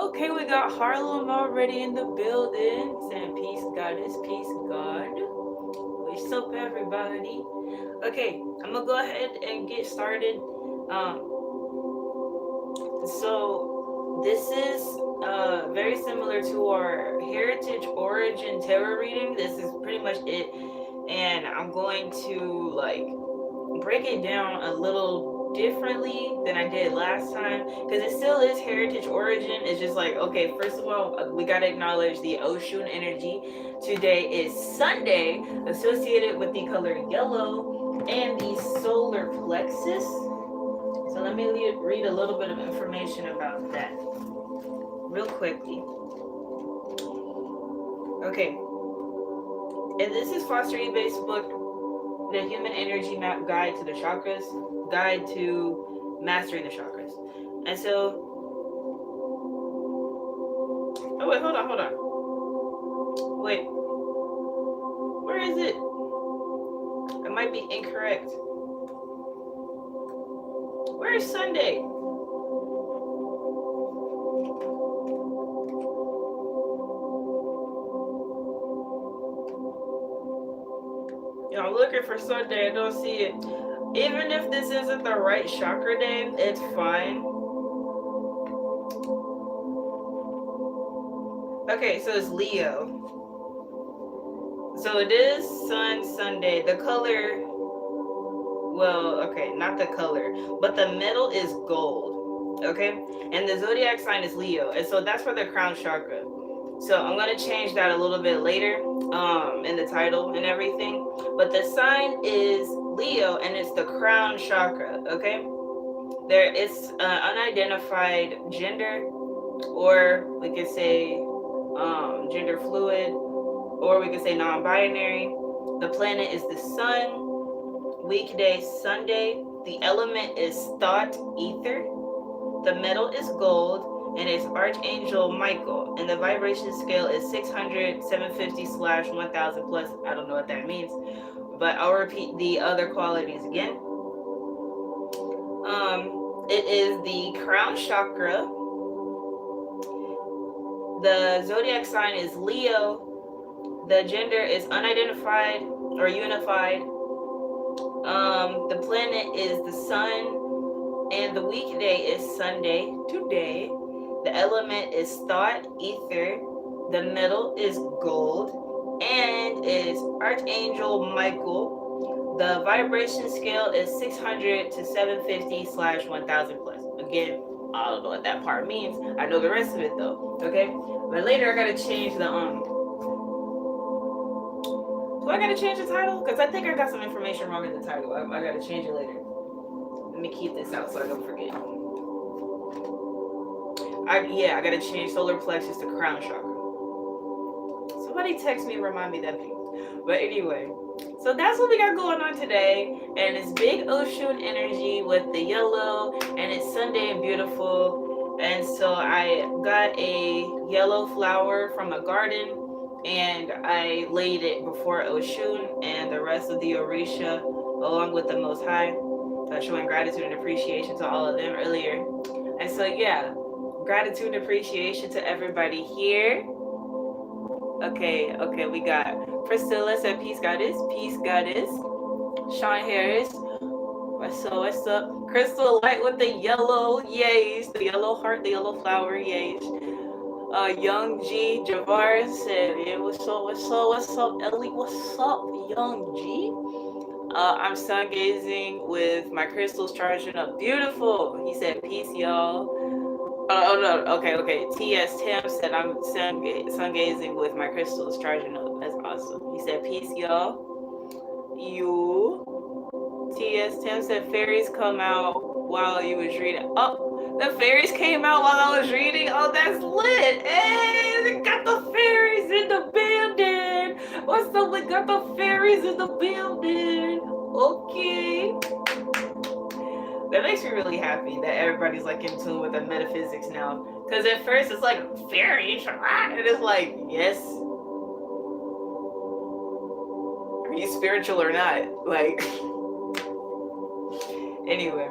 Okay, we got Harlem already in the building. Saying peace, goddess, peace, God. What's up, everybody? Okay, I'm gonna go ahead and get started. So this is very similar to our Heritage Origin Tarot reading. This is pretty much it, and I'm going to like break it down a little differently than I did last time because it still is Heritage Origin. It's just like, okay, first of all, we gotta acknowledge the Oshun energy. Today is SunDay, associated with the color yellow and the solar plexus. So let me read a little bit of information about that real quickly. Okay, and this is Foster Ebay's book, The Human Energy Map Guide to the Chakras, Guide to Mastering the Chakras. And so, oh wait, hold on. Wait, where is it? It might be incorrect. Where is SunDay? I'm looking for SunDay, I don't see it. Even if this isn't the right chakra name, it's fine. Okay, so it's Leo. So it is SunDay. The color, well, okay, not the color, but the metal is gold, okay? And the zodiac sign is Leo, and so that's for the crown chakra. So I'm going to change that a little bit later in the title and everything. But the sign is Leo, and it's the crown chakra, okay? There is unidentified gender, or we could say gender fluid, or we could say non-binary. The planet is the sun. Weekday, Sunday. The element is thought, ether. The metal is gold. And it's Archangel Michael, and the vibration scale is 600, 750/1000 plus. I don't know what that means, but I'll repeat the other qualities again. It is the crown chakra. The zodiac sign is Leo. The gender is unidentified or unified. The planet is the sun, and the weekday is Sunday. Today. The element is thought, ether. The metal is gold, and is Archangel Michael. The vibration scale is 600 to 750/1000 plus. Again, I don't know what that part means. I know the rest of it though. Okay, but later I gotta change the Do I gotta change the title? Because I think I got some information wrong in the title. I gotta change it later. Let me keep this out so I don't forget. I gotta change solar plexus to crown chakra. Somebody text me and remind me that thing. But anyway, so that's what we got going on today. And it's big Oshun energy with the yellow, and it's SunDay and beautiful. And so I got a yellow flower from a garden, and I laid it before Oshun and the rest of the Orisha, along with the Most High, showing gratitude and appreciation to all of them earlier. And so yeah, gratitude and appreciation to everybody here. Okay, we got Priscilla said peace goddess. Sean Harris, what's up? Crystal Light with the yellow, yays. The yellow heart, the yellow flower, yays. Young G Javar said, yeah, what's up, Ellie? What's up, Young G? I'm sun gazing with my crystals charging up. Beautiful. He said, peace, y'all. Oh no, okay. T.S. Tim said I'm sun gazing with my crystals charging up. That's awesome. He said, peace, y'all. You. T.S. Tim said, fairies come out while you was reading. Oh, the fairies came out while I was reading. Oh, that's lit. Hey, we got the fairies in the building. What's up? We got the fairies in the building. Okay. That makes me really happy that everybody's like in tune with the metaphysics now. Because at first it's like, fairies, and it's like, yes. Are you spiritual or not? Like, anyway.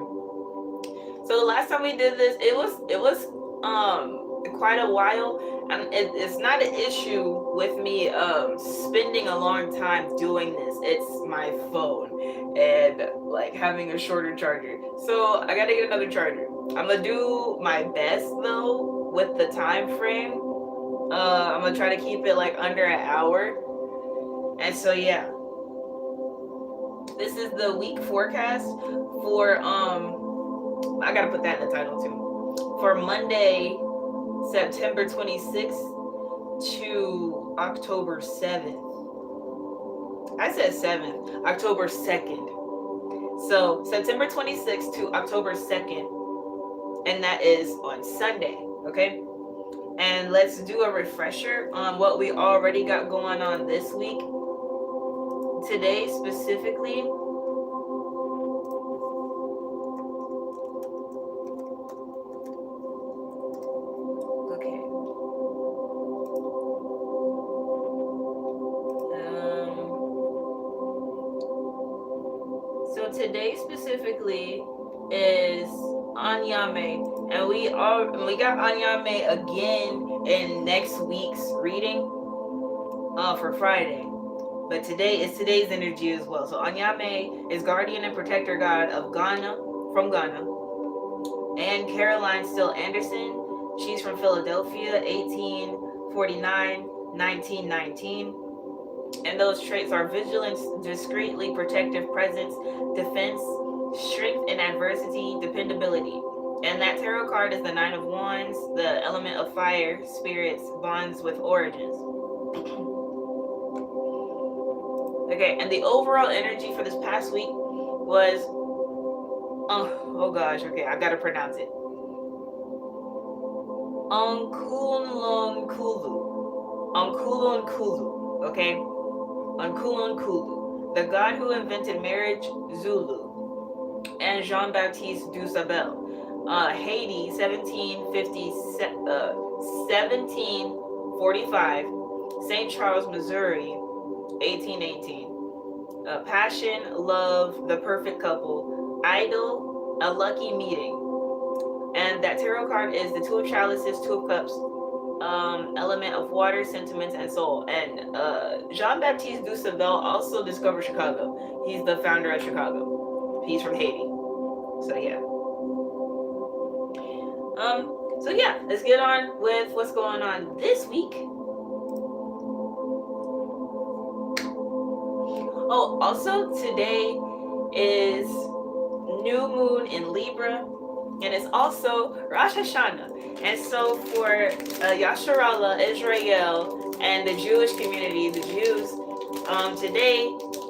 So the last time we did this, it was quite a while. It's not an issue with me spending a long time doing this. It's my phone and like having a shorter charger. So I gotta get another charger. I'm gonna do my best though with the time frame. I'm gonna try to keep it like under an hour. And so yeah, this is the week forecast for I gotta put that in the title too. For Monday, September 26th to October 7th. I said 7th, October 2nd. So September 26th to October 2nd, and that is on Sunday, okay? And let's do a refresher on what we already got going on this week. Today specifically, okay. So today specifically is Anyame, and we got Anyame again in next week's reading for Friday. But today is today's energy as well. So Anyame is guardian and protector god of Ghana, from Ghana. And Caroline Still Anderson, she's from Philadelphia, 1849, 1919. And those traits are vigilance, discreetly protective presence, defense, strength in adversity, dependability. And that tarot card is the Nine of Wands, the element of fire, spirits, bonds with origins. Okay, and the overall energy for this past week was, oh gosh, okay, I gotta pronounce it. Onkulunkulu, okay? Onkulunkulu, the god who invented marriage, Zulu, and Jean-Baptiste Dusabel, Haiti, 1745, St. Charles, Missouri, 1818. Passion, love, the perfect couple, idol, a lucky meeting. And that tarot card is the Two of Chalices, Two of Cups, element of water, sentiments, and soul. And Jean-Baptiste Dusabel also discovered Chicago. He's the founder of Chicago. He's from Haiti. So yeah. So yeah, let's get on with what's going on this week. Oh, also today is new moon in Libra, and it's also Rosh Hashanah. And so for Yasharallah, Israel, and the Jewish community, the Jews, today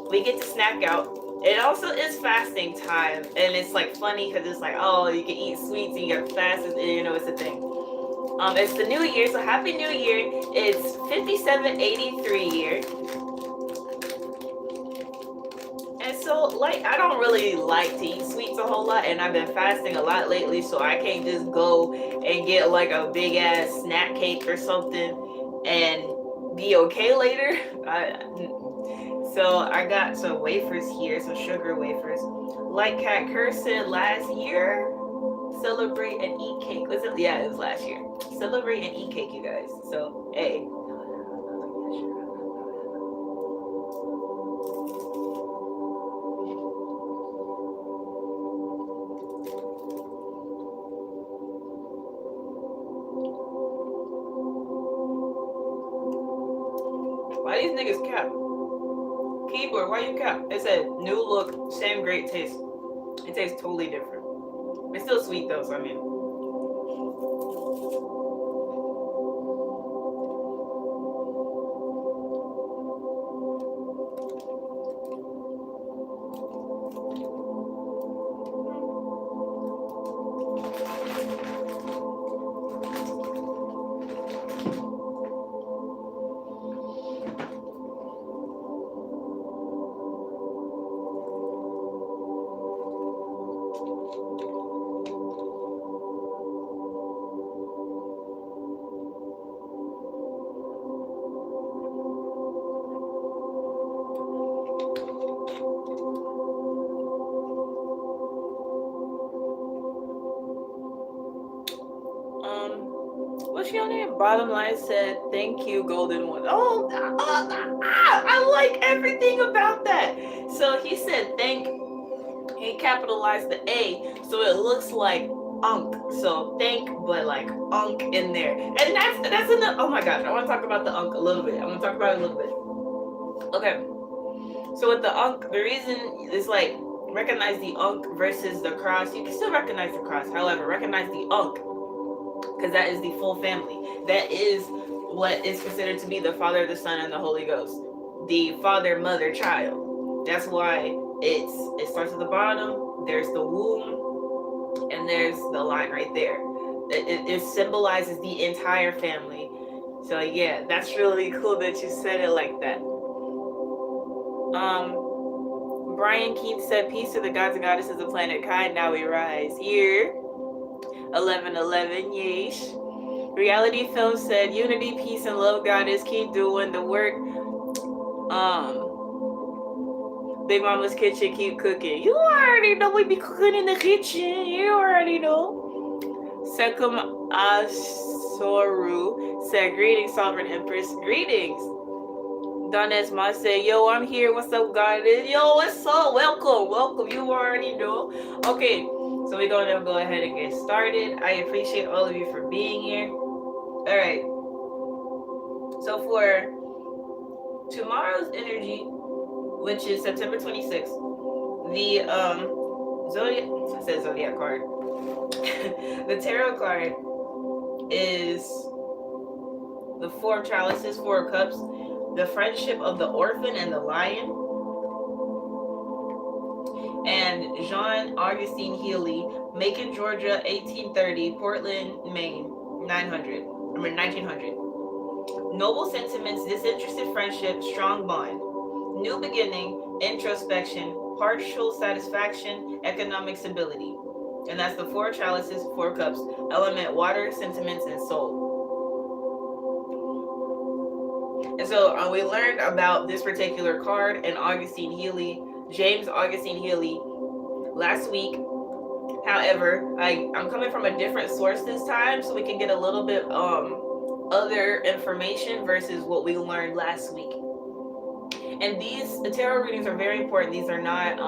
we get to snack out. It also is fasting time, and it's like funny because it's like, oh, you can eat sweets and you got fast, you know, it's a thing. It's the new year, so happy new year. It's 5783 year. And so, like, I don't really like to eat sweets a whole lot, and I've been fasting a lot lately, so I can't just go and get like a big ass snack cake or something and be okay later. So I got some wafers here, some sugar wafers. Like Cat Kerr said last year, celebrate and eat cake. Was it? Yeah, it was last year. Celebrate and eat cake, you guys. So, hey. Why these niggas cap? Keyboard, why you cap? It said new look, same great taste. It tastes totally different. It's still sweet though, so I mean. What's your name? Bottom line said, thank you, Golden One. Oh, I like everything about that. So he said, he capitalized the A, so it looks like unk. So thank, but like unk in there. And that's enough. Oh my gosh, I want to talk about the unk a little bit. I'm going to talk about it a little bit. Okay. So with the unk, the reason is like, recognize the unk versus the cross. You can still recognize the cross. However, recognize the unk, because that is the full family. That is what is considered to be the Father, the Son, and the Holy Ghost. The Father, Mother, Child. That's why it starts at the bottom. There's the womb, and there's the line right there. It symbolizes the entire family. So yeah, that's really cool that you said it like that. Brian Keith said, peace to the gods and goddesses of planet Kai, now we rise. Here, 1111, yeesh. Reality Film said, unity, peace, and love, goddess, keep doing the work. Big Mama's Kitchen, keep cooking. You already know we be cooking in the kitchen. You already know. Sekum Asoru said, greetings, Sovereign Empress. Greetings. Don Esma said, yo, I'm here. What's up, goddess? Yo, what's up? Welcome. You already know. Okay, so we're going to go ahead and get started. I appreciate all of you for being here. All right. So for tomorrow's energy, which is September 26th, the zodiac card. The tarot card is the Four of Chalices, Four of Cups, the friendship of the orphan and the lion, and Jean Augustine Healy, Macon, Georgia, 1830, Portland, Maine, 1900. Noble sentiments, disinterested friendship, strong bond, new beginning, introspection, partial satisfaction, economic stability. And that's the Four Chalices, Four Cups, element water, sentiments, and soul. And so we learned about this particular card and Augustine Healy, James Augustine Healy, last week. However, I'm coming from a different source this time, so we can get a little bit other information versus what we learned last week. And the tarot readings are very important. These are not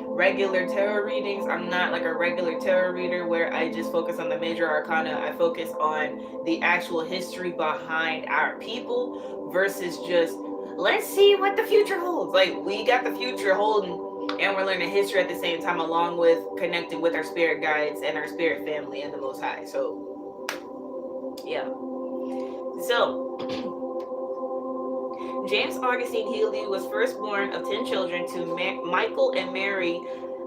regular tarot readings. I'm not like a regular tarot reader where I just focus on the major arcana. I focus on the actual history behind our people versus just, let's see what the future holds. Like, we got the future holding, and we're learning history at the same time, along with connecting with our spirit guides and our spirit family and the Most High. So, yeah. So, James Augustine Healy was firstborn of 10 children to Michael and Mary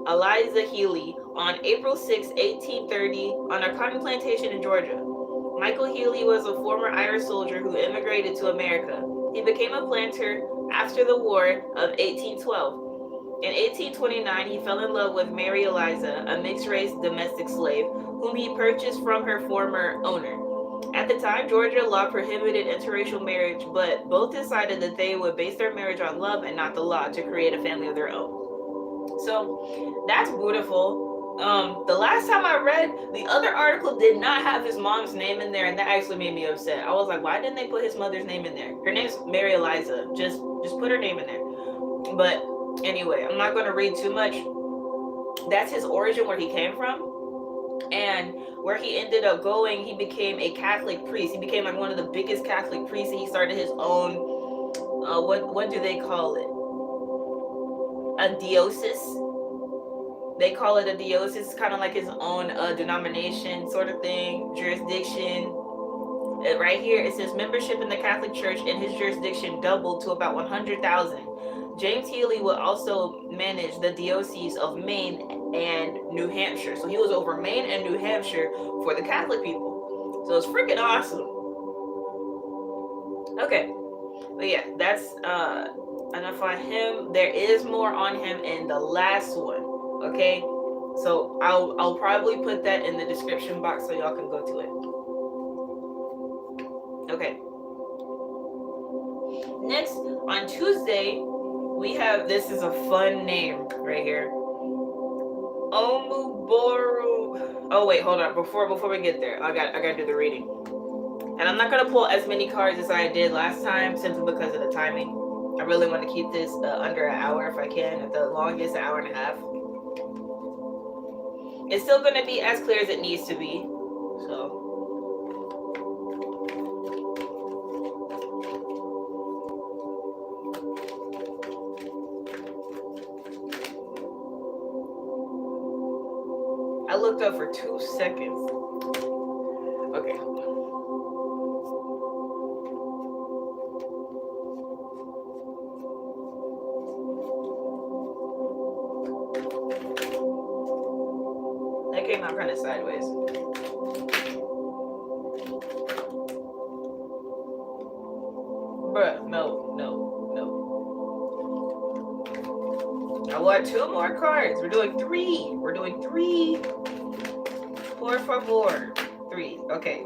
Eliza Healy on April 6, 1830, on a cotton plantation in Georgia. Michael Healy was a former Irish soldier who immigrated to America. He became a planter after the War of 1812. In 1829, he fell in love with Mary Eliza, a mixed-race domestic slave, whom he purchased from her former owner. At the time, Georgia law prohibited interracial marriage, but both decided that they would base their marriage on love and not the law to create a family of their own. So that's beautiful. The last time I read, the other article did not have his mom's name in there, and that actually made me upset. I was like, why didn't they put his mother's name in there? Her name's Mary Eliza. Just put her name in there. But anyway, I'm not going to read too much. That's his origin, where he came from. And where he ended up going, he became a Catholic priest. He became like one of the biggest Catholic priests. And he started his own, what do they call it? A diocese. They call it a diocese. It's kind of like his own denomination sort of thing, jurisdiction. Right here, it says membership in the Catholic Church in his jurisdiction doubled to about 100,000. James Healy would also manage the dioceses of Maine and New Hampshire. So he was over Maine and New Hampshire for the Catholic people. So it's freaking awesome. Okay. But yeah, that's enough on him. There is more on him in the last one. Okay? So I'll probably put that in the description box so y'all can go to it. Okay. Next, on Tuesday, we have, this is a fun name right here. Omumborombonga. Oh wait, hold on. Before we get there, I got to do the reading. And I'm not going to pull as many cards as I did last time simply because of the timing. I really want to keep this under an hour if I can. At the longest, an hour and a half. It's still going to be as clear as it needs to be. So. I looked up for 2 seconds. Okay. That came out kind of sideways. Bruh, no. I want 2 more cards. We're doing 3. Por favor. 3. Okay.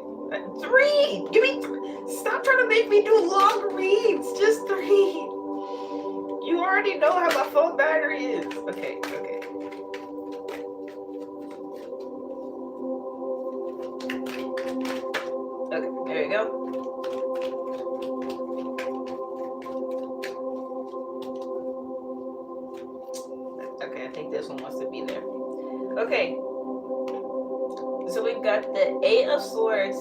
3! Give me 3! Stop trying to make me do long reads. Just 3. You already know how my phone battery is. Okay. Okay, there you go. Okay, I think this one wants to be there. Okay. So we've got the 8 of Swords,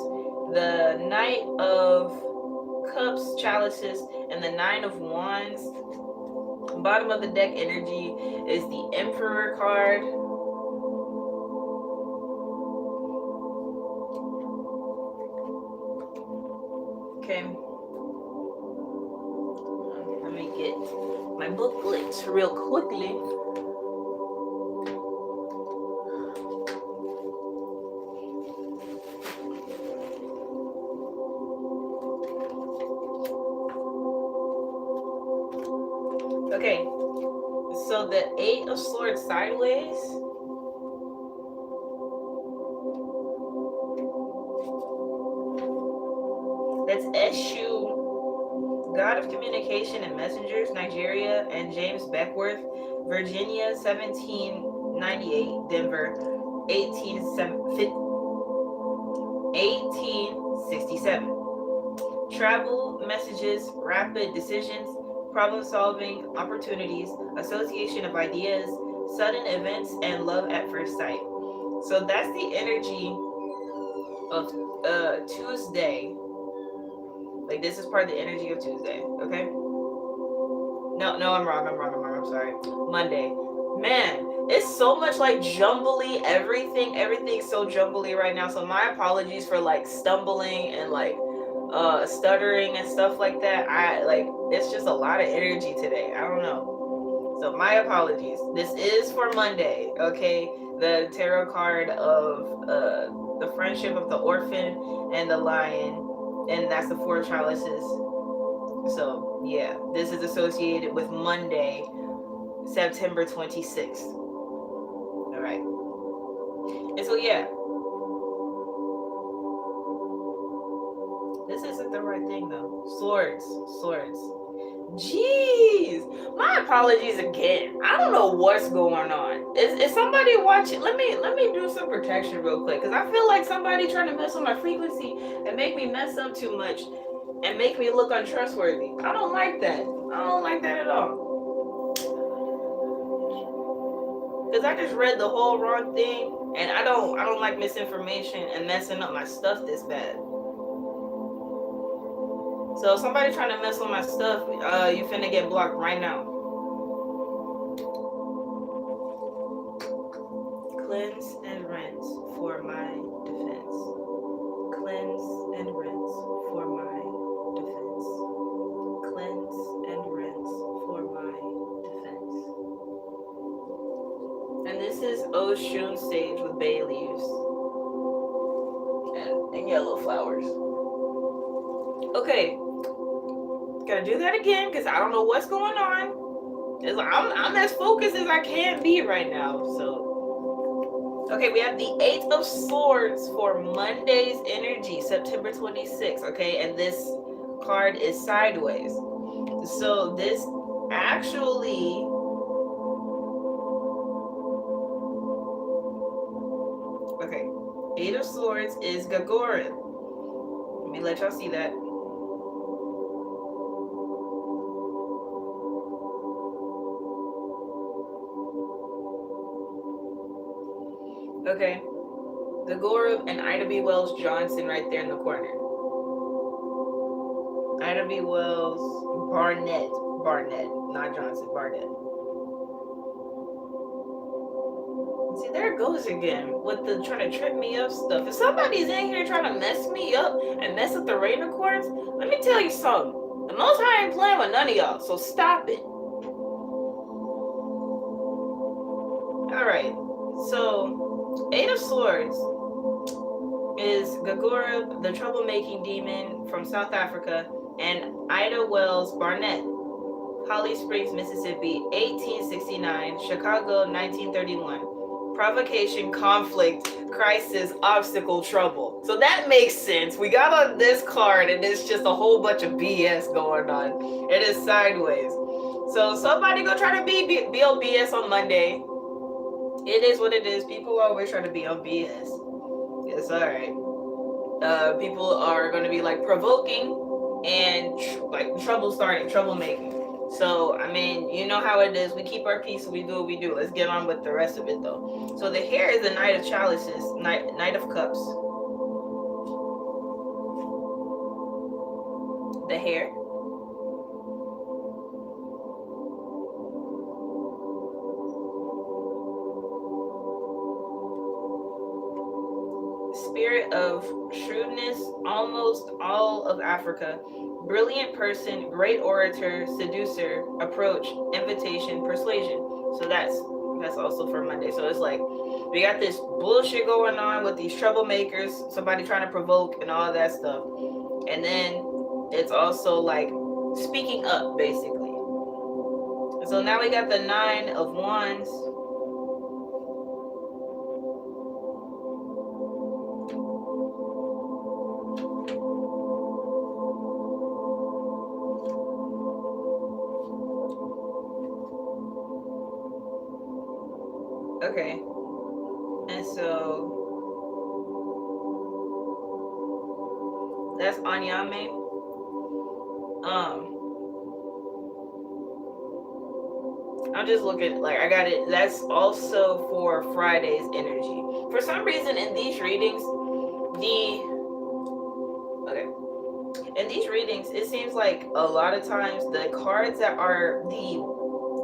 the Knight of Cups, Chalices, and the 9 of Wands. Bottom of the deck energy is the Emperor card. Okay. Let me get my booklet real quickly. Okay, so the 8 of Swords sideways. That's Eshu, God of Communication and Messengers, Nigeria, and James Beckworth, Virginia, 1798, Denver, 1867. Travel, messages, rapid decisions, problem solving, opportunities, association of ideas, sudden events, and love at first sight. So that's the energy of Tuesday. Like, this is part of the energy of Tuesday, okay? No, I'm wrong. I'm sorry. Monday. Man, it's so much like jumbly, everything's so jumbly right now. So my apologies for like stumbling and like stuttering and stuff like that. It's just a lot of energy today. I don't know. So my apologies. This is for Monday, okay? The tarot card of the friendship of the orphan and the lion, and that's the 4 chalices. So yeah, this is associated with Monday, September 26th. All right. And so yeah, this isn't the right thing though. Swords. Jeez, my apologies again. I don't know what's going on. Is somebody watching? Let me do some protection real quick, because I feel like somebody trying to mess with my frequency and make me mess up too much and make me look untrustworthy. I don't like that. I don't like that at all. Because I just read the whole wrong thing, and I don't like misinformation and messing up my stuff this bad. So if somebody trying to mess with my stuff, you finna get blocked right now. Cleanse and rinse for my defense. Cleanse and rinse for my defense. Cleanse and rinse for my defense. And this is Oshun sage with bay leaves and yellow flowers. Okay, gotta do that again because I don't know what's going on. It's like I'm as focused as I can be right now. So, okay, we have the 8 of Swords for Monday's energy, September 26th. Okay, and this card is sideways. So this actually, okay, 8 of Swords is Ga-gorib. me let y'all see that. Okay. The Ga-gorib and Ida B. Wells Johnson right there in the corner. Ida B. Wells Barnett, not Johnson, Barnett. See, there it goes again with the trying to trip me up stuff. If somebody's in here trying to mess me up and mess up the rain chords, let me tell you something. The Most High ain't playing with none of y'all, so stop it. Alright, so 8 of Swords is Ga-gorib, the troublemaking demon from South Africa, and Ida Wells Barnett, Holly Springs, Mississippi, 1869, Chicago, 1931. Provocation, conflict, crisis, obstacle, trouble. So that makes sense. We got on this card and it's just a whole bunch of BS going on. It is sideways. So somebody go try to be on BS on Monday. It is what it is. People always try to be on BS. It's alright. People are going to be like provoking and like troublemaking. So, I mean, you know how it is. We keep our peace, we do what we do. Let's get on with the rest of it, though. So the hair is the Night of Chalices, Knight of Cups. The hair. Spirit of shrewdness, almost all of Africa. Brilliant person, great orator, seducer, approach, invitation, persuasion. So that's also for Monday. So it's like we got this bullshit going on with these troublemakers, somebody trying to provoke and all that stuff. And then it's also like speaking up, basically. So now we got the 9 of Wands. Okay, and so that's Anyame. I'm just looking, like, I got it. That's also for Friday's energy. For some reason, in these readings, in these readings, it seems like a lot of times the cards that are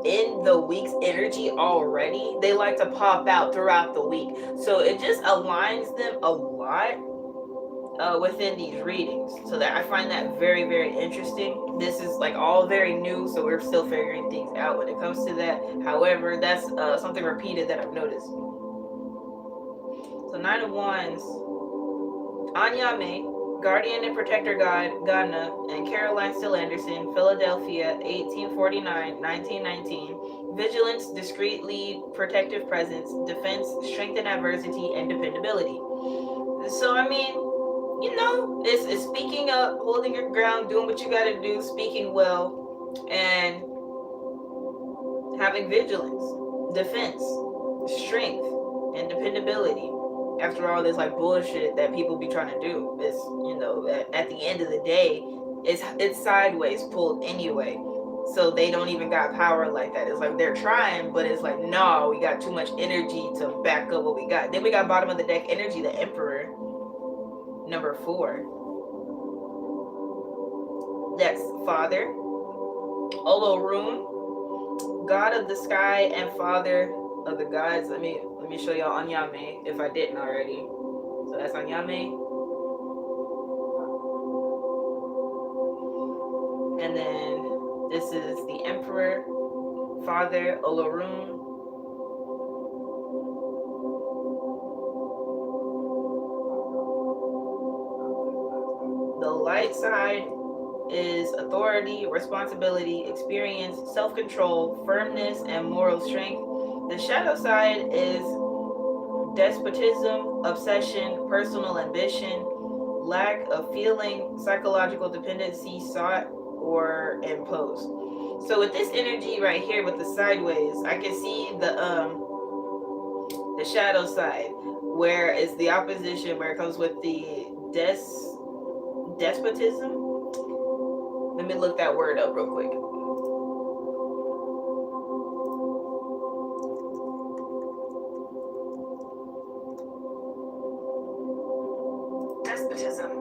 in the week's energy already, they like to pop out throughout the week. So it just aligns them a lot within these readings. So that I find that very, very interesting. This is like all very new, so we're still figuring things out when it comes to that. However, that's something repeated that I've noticed. So 9 of Wands, Anyame, Guardian and Protector God, Ghana, and Caroline Still Anderson, Philadelphia, 1849-1919. Vigilance, discreetly protective presence, defense, strength in adversity, and dependability. So, I mean, you know, it's speaking up, holding your ground, doing what you got to do, speaking well, and having vigilance, defense, strength, and dependability. After all this like bullshit that people be trying to do, it's, you know, at the end of the day, it's sideways pulled anyway. So they don't even got power like that. It's like they're trying, but it's like, no, we got too much energy to back up what we got. Then we got bottom of the deck energy, the Emperor, number 4. That's Father, Olorun, God of the sky and Father of the gods. Let me show y'all Anyame if I didn't already. So that's Anyame. And then this is the Emperor, Father, Olorun. The light side is authority, responsibility, experience, self-control, firmness, and moral strength. The shadow side is despotism, obsession, personal ambition, lack of feeling, psychological dependency sought or imposed. So with this energy right here with the sideways, I can see the shadow side, where it's the opposition, where it comes with the despotism. Let me look that word up real quick. Despotism.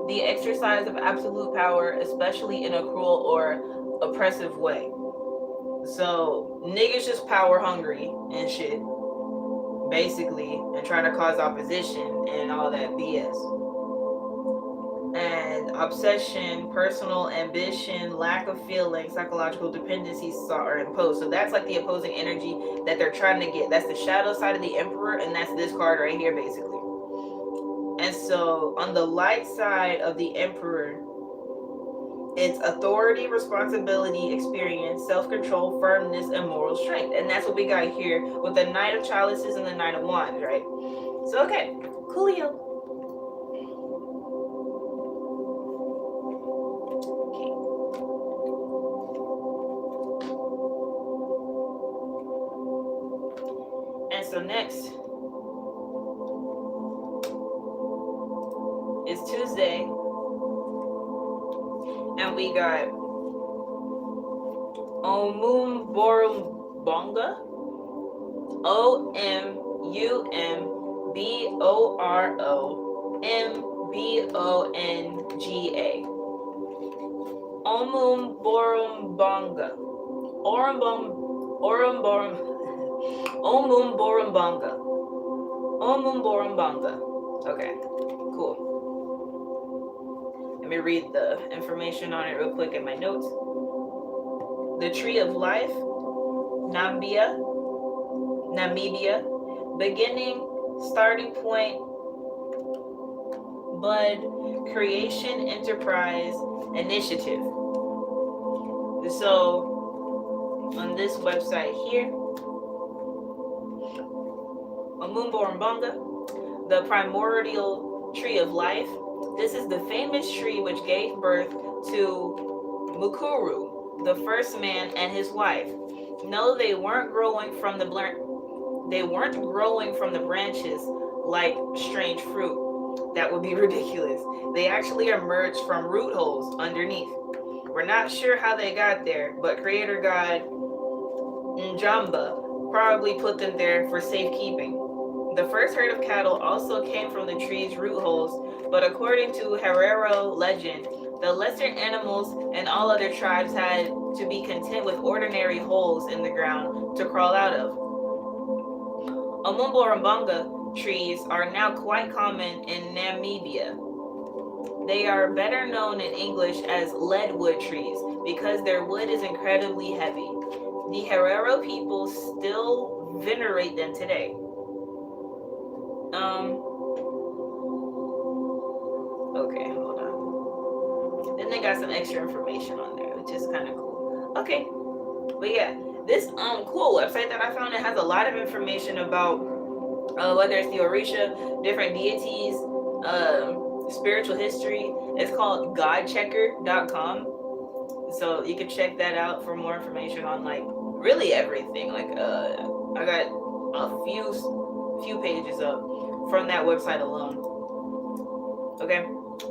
The exercise of absolute power, especially in a cruel or oppressive way. So niggas just power hungry and shit, basically, and trying to cause opposition and all that BS. And obsession, personal ambition, lack of feeling, psychological dependencies are imposed. So that's like the opposing energy that they're trying to get. That's the shadow side of the Emperor, and that's this card right here, basically. And so on the light side of the Emperor, it's authority, responsibility, experience, self-control, firmness, and moral strength. And that's what we got here with the Knight of Chalices and the Knight of Wands, right? So, okay, coolio. Okay. And so next is Tuesday. And we got Omumborombonga, Omumborombonga, Omumborombonga, Omumborombonga. Okay, cool. Let me read the information on it real quick in my notes. The Tree of Life, Namibia, beginning, starting point, bud, creation, enterprise, initiative. So on this website here, Omumborombonga, the primordial tree of life. This is the famous tree which gave birth to Mukuru, the first man and his wife. No, they weren't growing from the branches like strange fruit. That would be ridiculous. They actually emerged from root holes underneath. We're not sure how they got there, but creator god Njamba probably put them there for safekeeping. The first herd of cattle also came from the tree's root holes, but according to Herero legend, the lesser animals and all other tribes had to be content with ordinary holes in the ground to crawl out of. Omumborombonga trees are now quite common in Namibia. They are better known in English as leadwood trees because their wood is incredibly heavy. The Herero people still venerate them today. Okay, hold on. Then they got some extra information on there, which is kind of cool. Okay, but yeah, this cool website that I found, it has a lot of information about whether it's the Orisha, different deities, spiritual history. It's called godchecker.com. So you can check that out for more information on like really everything. Like I got a few pages up from that website alone. Okay,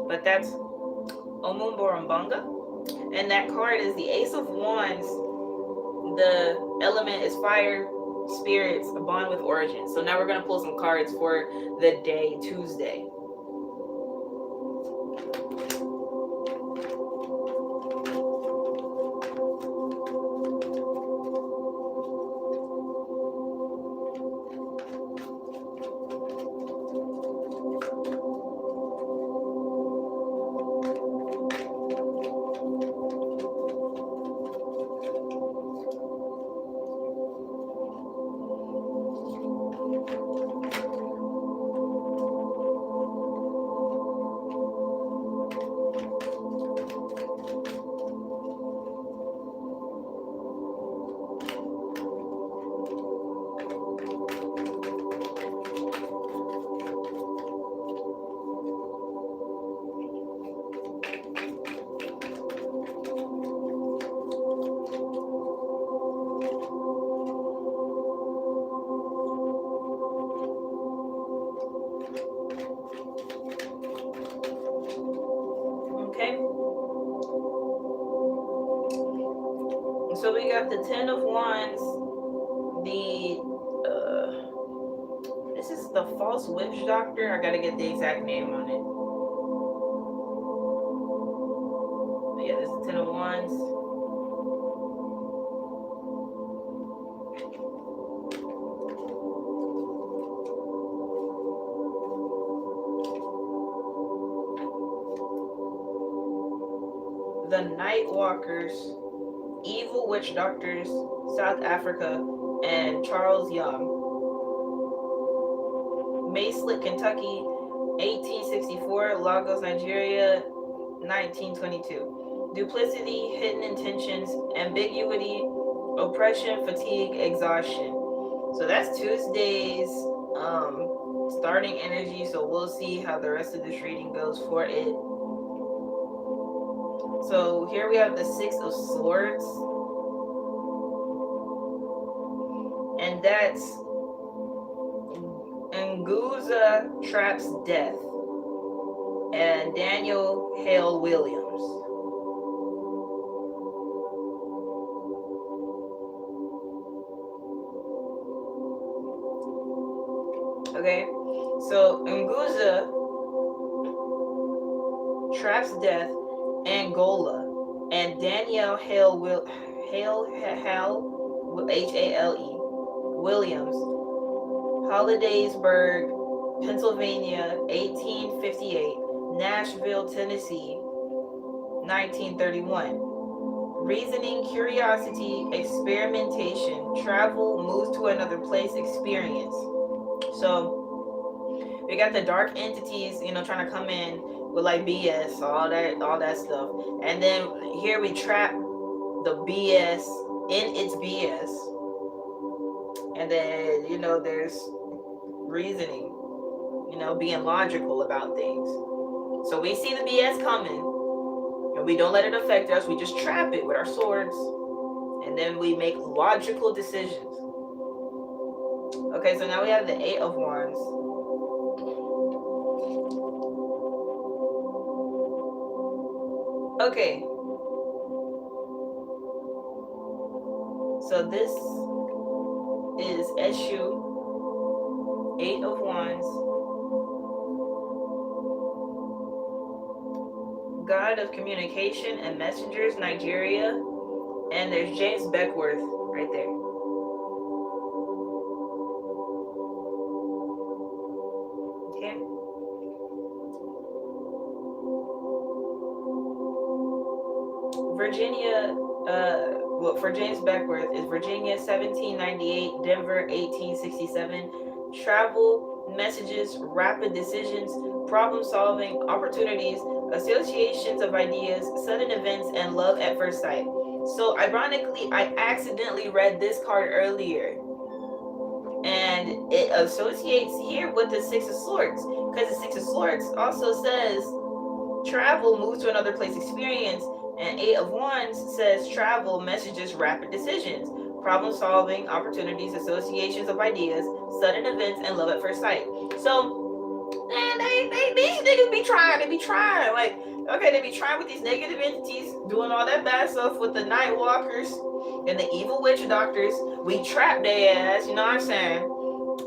but that's Omumborombonga, and that card is the Ace of Wands. The element is fire, spirits, a bond with origin. So now we're gonna pull some cards for the day Tuesday. got the Ten of Wands, this is the false witch doctor. I gotta get the exact name on it. But yeah, this is the Ten of Wands. The Night Walkers, Evil Witch Doctors, South Africa, and Charles Young. Macelet, Kentucky, 1864, Lagos, Nigeria, 1922. Duplicity, hidden intentions, ambiguity, oppression, fatigue, exhaustion. So that's Tuesday's starting energy, so we'll see how the rest of this reading goes for it. So here we have the Six of Swords, and that's Nguza traps death, and Daniel Hale Williams. Okay, so Nguza traps death, Angola, and Danielle Hale H-A-L-E Williams, Hollidaysburg, Pennsylvania, 1858, Nashville, Tennessee, 1931. Reasoning, curiosity, experimentation, travel, move to another place, experience. So we got the dark entities, trying to come in with like BS, all that stuff. And then here we trap the BS in its BS. And then, there's reasoning, being logical about things. So we see the BS coming and we don't let it affect us. We just trap it with our swords. And then we make logical decisions. Okay, so now we have the Eight of Wands. Okay. So this is Eshu, Eight of Wands. God of Communication and Messengers, Nigeria. And there's James Beckworth right there. Okay. Virginia, for James Beckworth is Virginia 1798, Denver 1867. Travel, messages, rapid decisions, problem solving, opportunities, associations of ideas, sudden events, and love at first sight. So ironically, I accidentally read this card earlier. And it associates here with the Six of Swords. Because the Six of Swords also says travel, move to another place, experience. And Eight of Wands says travel, messages, rapid decisions, problem solving, opportunities, associations of ideas, sudden events, and love at first sight. So, man, these niggas be trying. They be trying. Like, okay, they be trying with these negative entities, doing all that bad stuff with the Night Walkers and the Evil Witch Doctors. We trap their ass, you know what I'm saying?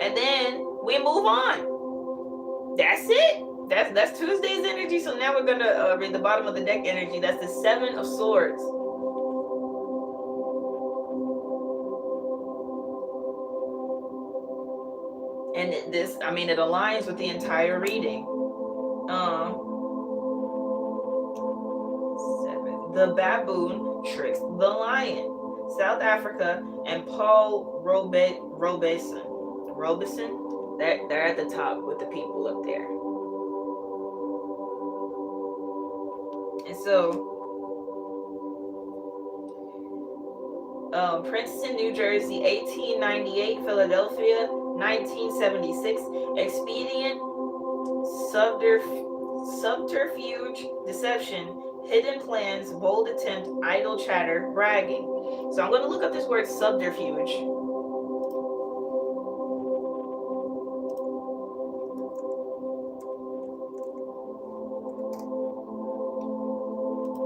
And then we move on. That's it. That's Tuesday's energy. So now we're gonna read the bottom of the deck energy. That's the Seven of Swords. And this, I mean, it aligns with the entire reading. Seven. The baboon tricks the lion. South Africa, and Paul Robeson. They're at the top with the people up there. And so, Princeton, New Jersey, 1898, Philadelphia, 1976, expedient, subterfuge, deception, hidden plans, bold attempt, idle chatter, bragging. So I'm going to look up this word subterfuge.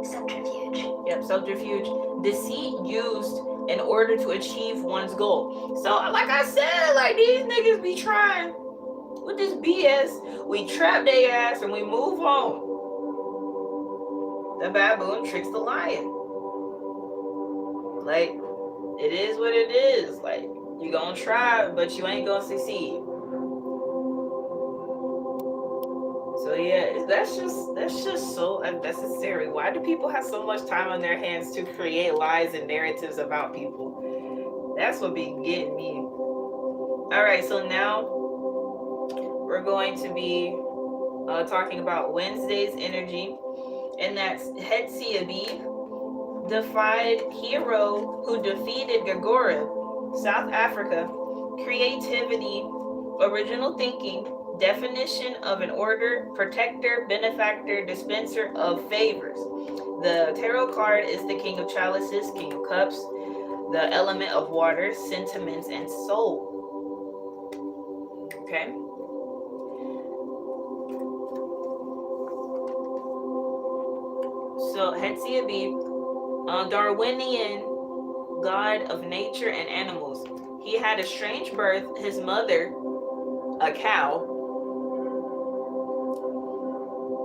Subterfuge. Yep, subterfuge. Deceit used in order to achieve one's goal. So, like I said, like these niggas be trying with this BS. We trap their ass and we move on. The baboon tricks the lion. Like, it is what it is. Like, you gonna try, but you ain't gonna succeed. So yeah, that's just so unnecessary. Why do people have so much time on their hands to create lies and narratives about people? That's what be getting me. All right, so now we're going to be talking about Wednesday's energy, and that's Heitsi-Eibib, defied hero who defeated Ga-gorib, South Africa. Creativity, original thinking, definition of an order, protector, benefactor, dispenser of favors. The tarot card is the King of Chalices, King of Cups, the element of water, sentiments, and soul. Okay. So Heitsi-Eibib, Darwinian god of nature and animals. He had a strange birth. His mother, a cow,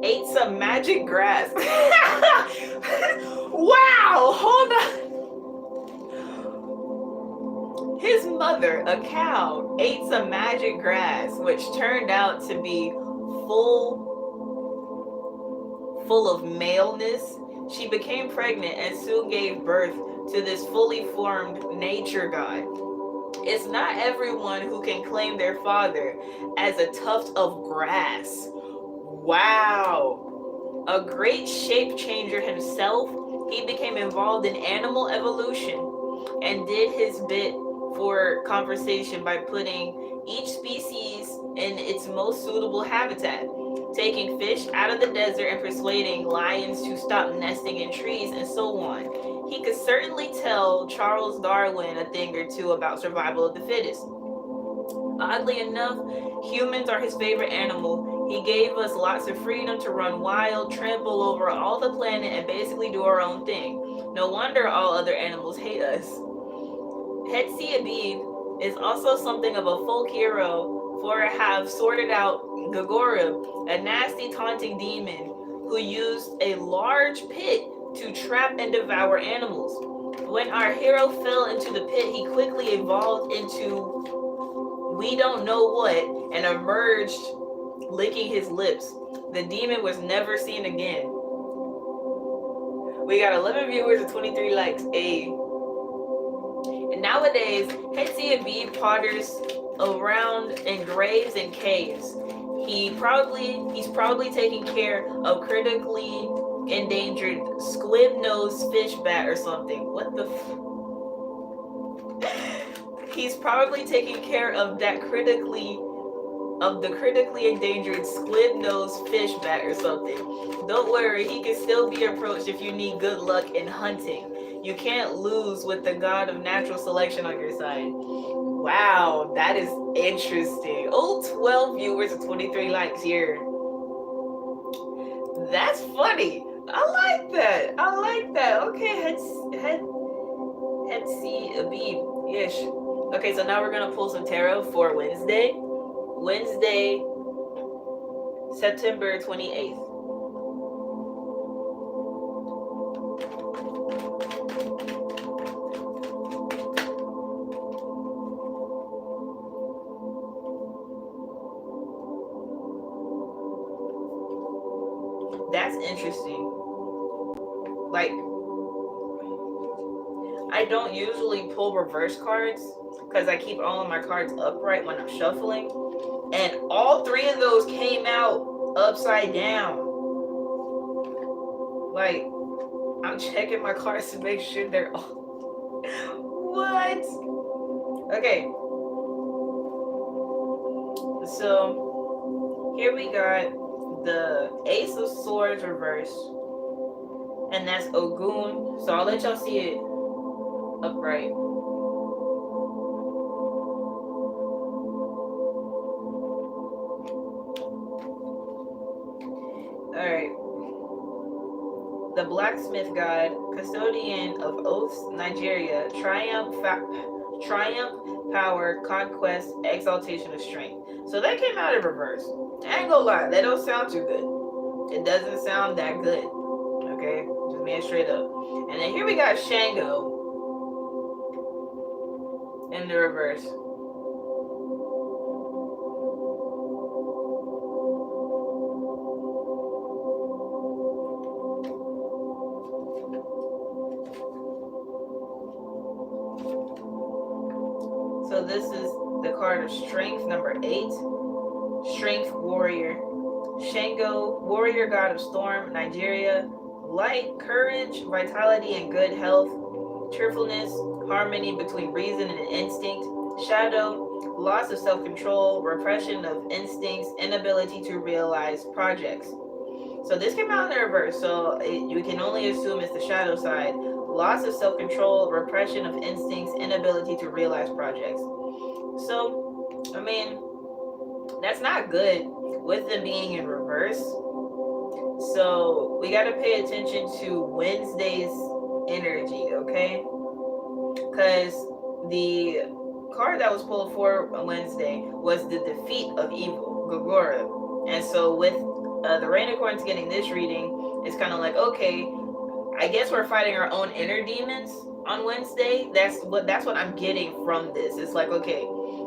ate some magic grass. Wow, hold on. His mother, a cow, ate some magic grass, which turned out to be full of maleness. She became pregnant and soon gave birth to this fully formed nature god. It's not everyone who can claim their father as a tuft of grass. Wow. A great shape changer himself, he became involved in animal evolution and did his bit for conversation by putting each species in its most suitable habitat, taking fish out of the desert and persuading lions to stop nesting in trees and so on. He could certainly tell Charles Darwin a thing or two about survival of the fittest. Oddly enough, humans are his favorite animal. He gave us lots of freedom to run wild, trample over all the planet, and basically do our own thing. No wonder all other animals hate us. Heitsi-Eibib is also something of a folk hero, for I have sorted out Ga-gorib, a nasty taunting demon who used a large pit to trap and devour animals. When our hero fell into the pit, he quickly evolved into we don't know what and emerged licking his lips. The demon was never seen again. We got 11 viewers and 23 likes. And nowadays, Heitsi-Eibib potters around in graves and caves. He's probably taking care of critically endangered squib-nosed fish bat or something. What the He's probably taking care of the critically endangered squib-nosed fish bat or something. Don't worry, he can still be approached if you need good luck in hunting. You can't lose with the god of natural selection on your side. Wow, that is interesting. Oh, 12 viewers and 23 likes here. That's funny. I like that. Okay, Heitsi-Eibib. Yes. Okay, so now we're gonna pull some tarot for Wednesday, September 28th. That's interesting. Like, I don't usually pull reverse cards because I keep all of my cards upright when I'm shuffling. And all three of those came out upside down. Like, I'm checking my cards to make sure they're all... What? Okay. So, here we got the Ace of Swords reversed. And that's Ogun. So I'll let y'all see it upright. Alright. the blacksmith god, custodian of oaths, Nigeria, triumph, power, conquest, exaltation of strength. So that came out in reverse. I ain't gonna lie, that don't sound too good. It doesn't sound that good. Okay, just being straight up. And then here we got Shango in the reverse. So this is the card of strength, number 8. Strength warrior. Shango, warrior god of storm, Nigeria. Light, courage, vitality, and good health. Cheerfulness, harmony between reason and instinct. Shadow, loss of self-control, repression of instincts, inability to realize projects. So this came out in the reverse, so you can only assume it's the shadow side. Loss of self-control, repression of instincts, inability to realize projects. So, I mean, that's not good with them being in reverse. So we got to pay attention to Wednesday's energy, okay? Because the card that was pulled for Wednesday was the defeat of evil, Ga-gorib. And so with the Rain Accordance getting this reading, it's kind of like, okay, I guess we're fighting our own inner demons on Wednesday. That's what I'm getting from this. It's like, okay,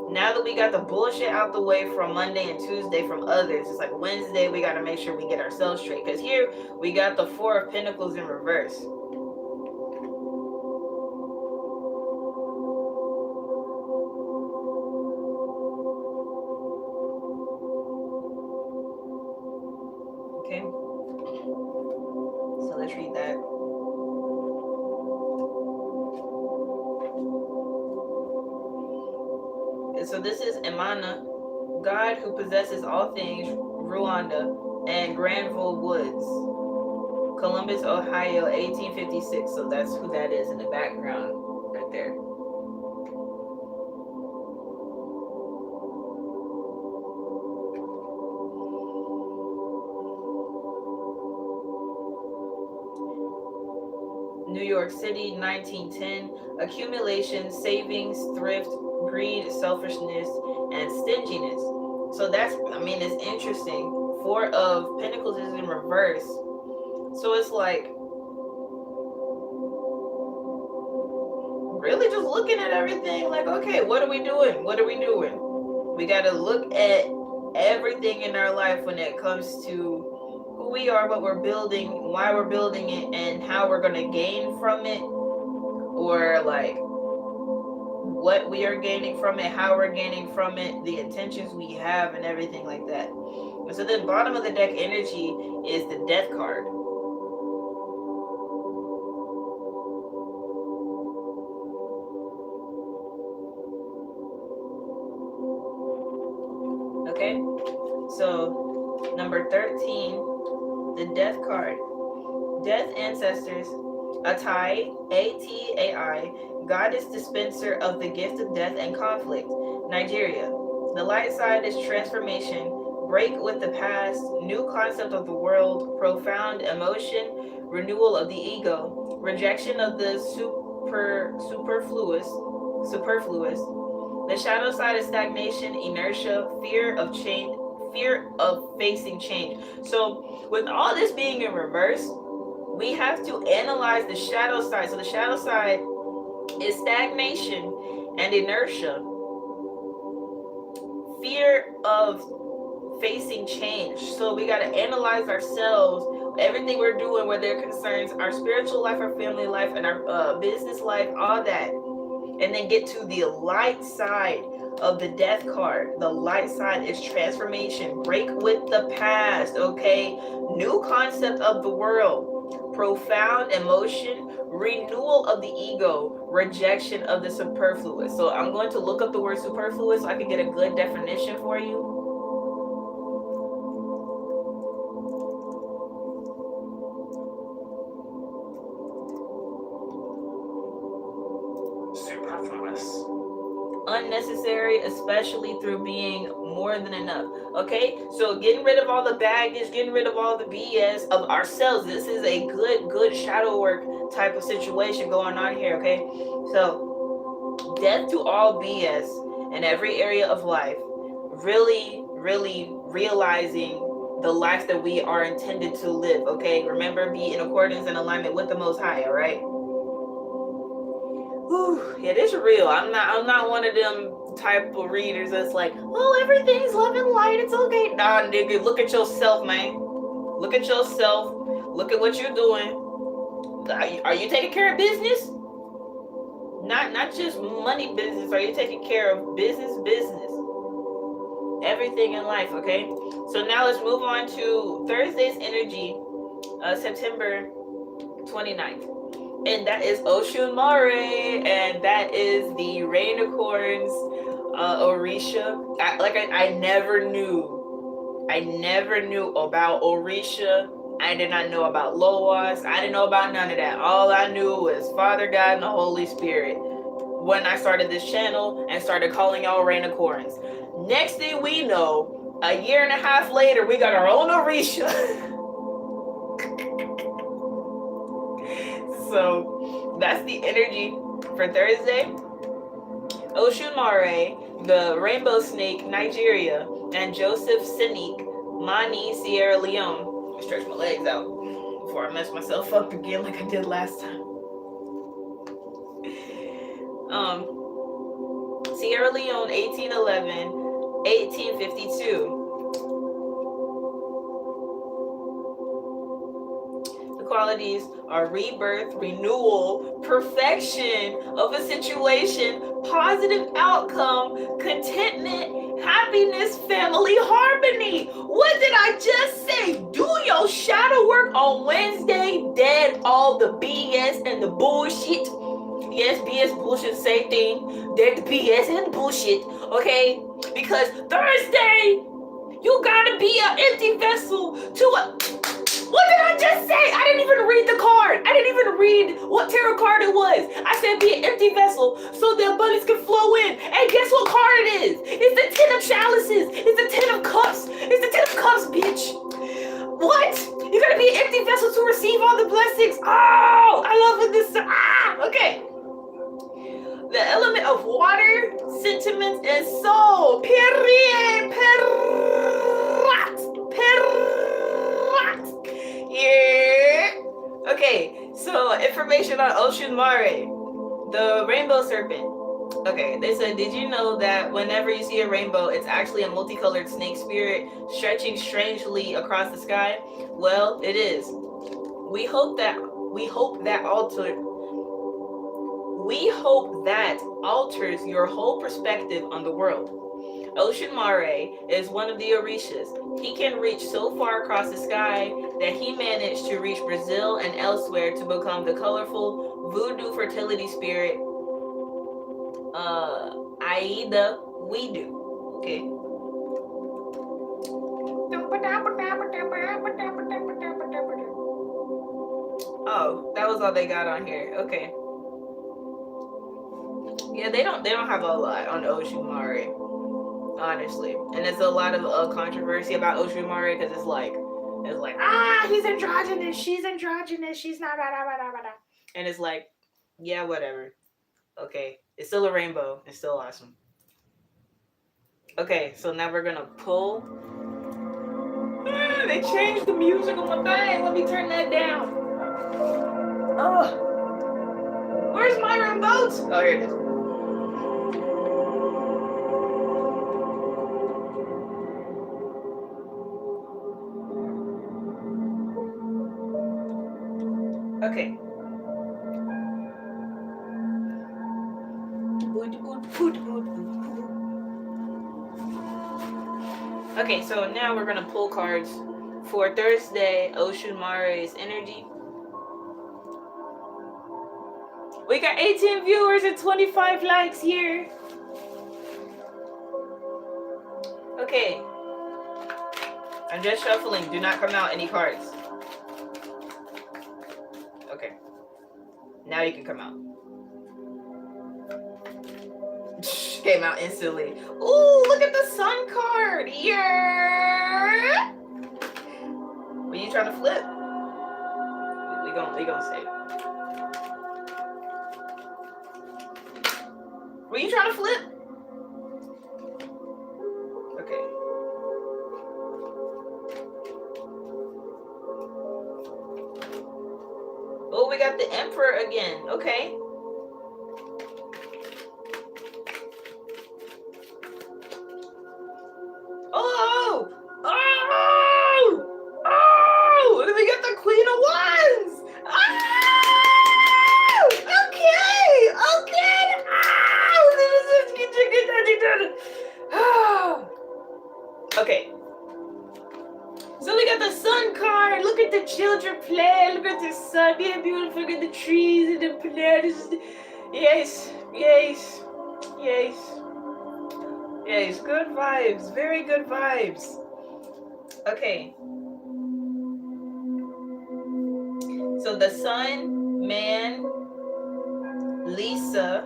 now that we got the bullshit out the way from Monday and Tuesday from others, it's like Wednesday we got to make sure we get ourselves straight. Because here we got the 4 of Pentacles in reverse. Okay, so let's read that. So this is Imana, God who possesses all things, Rwanda, and Granville Woods, Columbus, Ohio, 1856. So that's who that is in the background right there. New York City, 1910, accumulation, savings, thrift, greed, selfishness, and stinginess. So that's, I mean, it's interesting. 4 of Pentacles is in reverse. So it's like, really just looking at everything like, okay, what are we doing? What are we doing? We got to look at everything in our life when it comes to who we are, what we're building, why we're building it, and how we're going to gain from it, or like what we are gaining from it, how we're gaining from it, the intentions we have, and everything like that. And so then bottom of the deck energy is the Death card. Okay, so number 13, the Death card. Death ancestors, Atai, A-T-A-I, goddess dispenser of the gift of death and conflict, Nigeria. The light side is transformation, break with the past, new concept of the world, profound emotion, renewal of the ego, rejection of the superfluous. The shadow side is stagnation, inertia, fear of change, fear of facing change. So with all this being in reverse, we have to analyze the shadow side. So the shadow side is stagnation and inertia, fear of facing change. So we got to analyze ourselves, everything we're doing, whether it concerns our spiritual life, our family life, and our business life, all that, and then get to the light side of the Death card. The light side is transformation, break with the past, okay, new concept of the world, profound emotion, renewal of the ego, rejection of the superfluous. So I'm going to look up the word superfluous so I can get a good definition for you. unnecessary, especially through being more than enough. Okay, so getting rid of all the baggage, getting rid of all the BS of ourselves. This is a good shadow work type of situation going on here. Okay, so death to all BS in every area of life. Really realizing the life that we are intended to live. Okay, remember, be in accordance and alignment with the Most High. All right. Whew, it is real. I'm not one of them type of readers that's like, oh, everything's love and light, it's okay. Nah, nigga, look at yourself, man. Look at yourself. Look at what you're doing. Are you taking care of business? Not just money business. Are you taking care of business? Everything in life, okay? So now let's move on to Thursday's energy, September 29th. And that is Oshunmare, and that is the Rainicorns, Orisha. I never knew about Orisha. I did not know about Loas. I didn't know about none of that. All I knew was Father God and the Holy Spirit when I started this channel and started calling y'all Rainicorns. Next thing we know, a year and a half later, we got our own Orisha. So that's the energy for Thursday. Oshunmare, the rainbow snake, Nigeria, and Joseph Cinqué, Mani, Sierra Leone. Stretch my legs out before I mess myself up again like I did last time. Sierra Leone, 1811, 1852. Qualities are rebirth, renewal, perfection of a situation, positive outcome, contentment, happiness, family harmony. What did I just say? Do your shadow work on Wednesday. Dead all the BS and the bullshit. Yes, BS, bullshit, same thing. Dead the BS and the bullshit. Okay? Because Thursday, you gotta be an empty vessel to a... What did I just say? I didn't even read the card. I didn't even read what tarot card it was. I said be an empty vessel so the abundance can flow in. And guess what card it is? It's the Ten of Chalices. It's the Ten of Cups. It's the Ten of Cups, bitch. What? You're going to be an empty vessel to receive all the blessings. Oh, I love it. Okay. The element of water, sentiments, and soul. Period. Yeah. Okay, so information on Oshunmare, the Rainbow Serpent. Okay, they said, did you know that whenever you see a rainbow, it's actually a multicolored snake spirit stretching strangely across the sky? Well, it is. We hope that alters your whole perspective on the world. Oshunmare is one of the Orishas. He can reach so far across the sky that he managed to reach Brazil and elsewhere to become the colorful voodoo fertility spirit Heitsi-Eibib. Okay. Oh, that was all they got on here. Okay. Yeah, they don't have a lot on Oshunmare, honestly, and there's a lot of controversy about Oshunmare because it's like he's androgynous, she's androgynous, she's not, and it's like, yeah, whatever. Okay, it's still a rainbow. It's still awesome. Okay, so now we're gonna pull. They changed the music on my thing. Let me turn that down. Oh, where's my remote? Oh, here it is. Okay. Okay, so now we're gonna pull cards for Thursday, Oshunmare's energy. We got 18 viewers and 25 likes here. Okay. I'm just shuffling. Do not come out any cards. Okay. Now you can come out. came out instantly. Ooh, look at the sun card. Yeah. What are you trying to flip? We gonna say. Were you trying to flip? Okay. Oh, we got the Emperor again. Okay. Oh! Oh! Oh! And then we got the Queen of Wands! Oh! Okay! Okay! Oh! Okay. So we got the sun card. Look at the children play. Look at the sun. They're beautiful. Look at the trees and the planets. Yes. Yes. Yes. Yes. Good vibes. Very good vibes. Okay. So the sun, man, Lisa,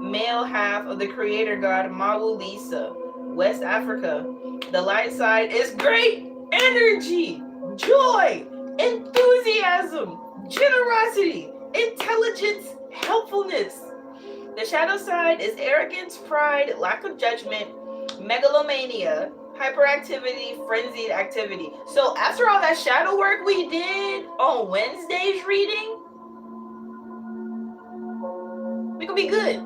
male half of the creator god Mawu Lisa, West Africa. The light side is great energy, joy, enthusiasm, generosity, intelligence, helpfulness. The shadow side is arrogance, pride, lack of judgment, megalomania, hyperactivity, frenzied activity. So after all that shadow work we did on Wednesday's reading, we could be good.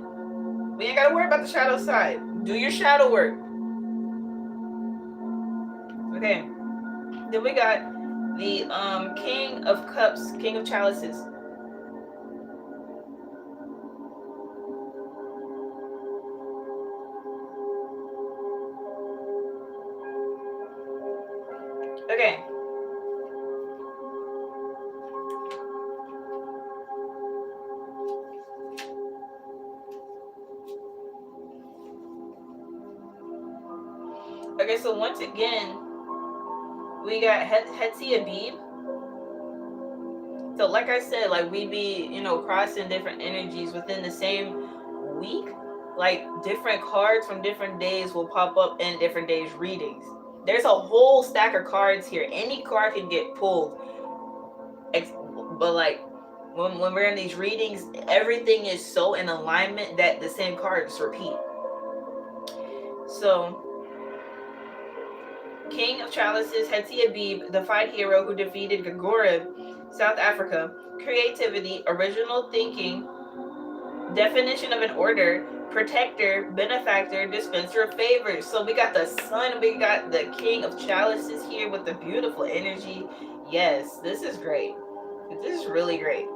We ain't gotta worry about the shadow side. Do your shadow work. Okay. Then we got the King of Cups, King of Chalices. Okay. Okay, so once again, we got Heitsi-Eibib. So like I said, like we be, crossing different energies within the same week. Like different cards from different days will pop up in different days' readings. There's a whole stack of cards here. Any card can get pulled. But like when we're in these readings, everything is so in alignment that the same cards repeat. So King of Chalices, Heitsi-Eibib, defied hero who defeated Ga-gorib, South Africa. Creativity, original thinking, definition of an order, protector, benefactor, dispenser of favors. So we got the sun, we got the King of Chalices here with the beautiful energy. Yes, this is great. This is really great.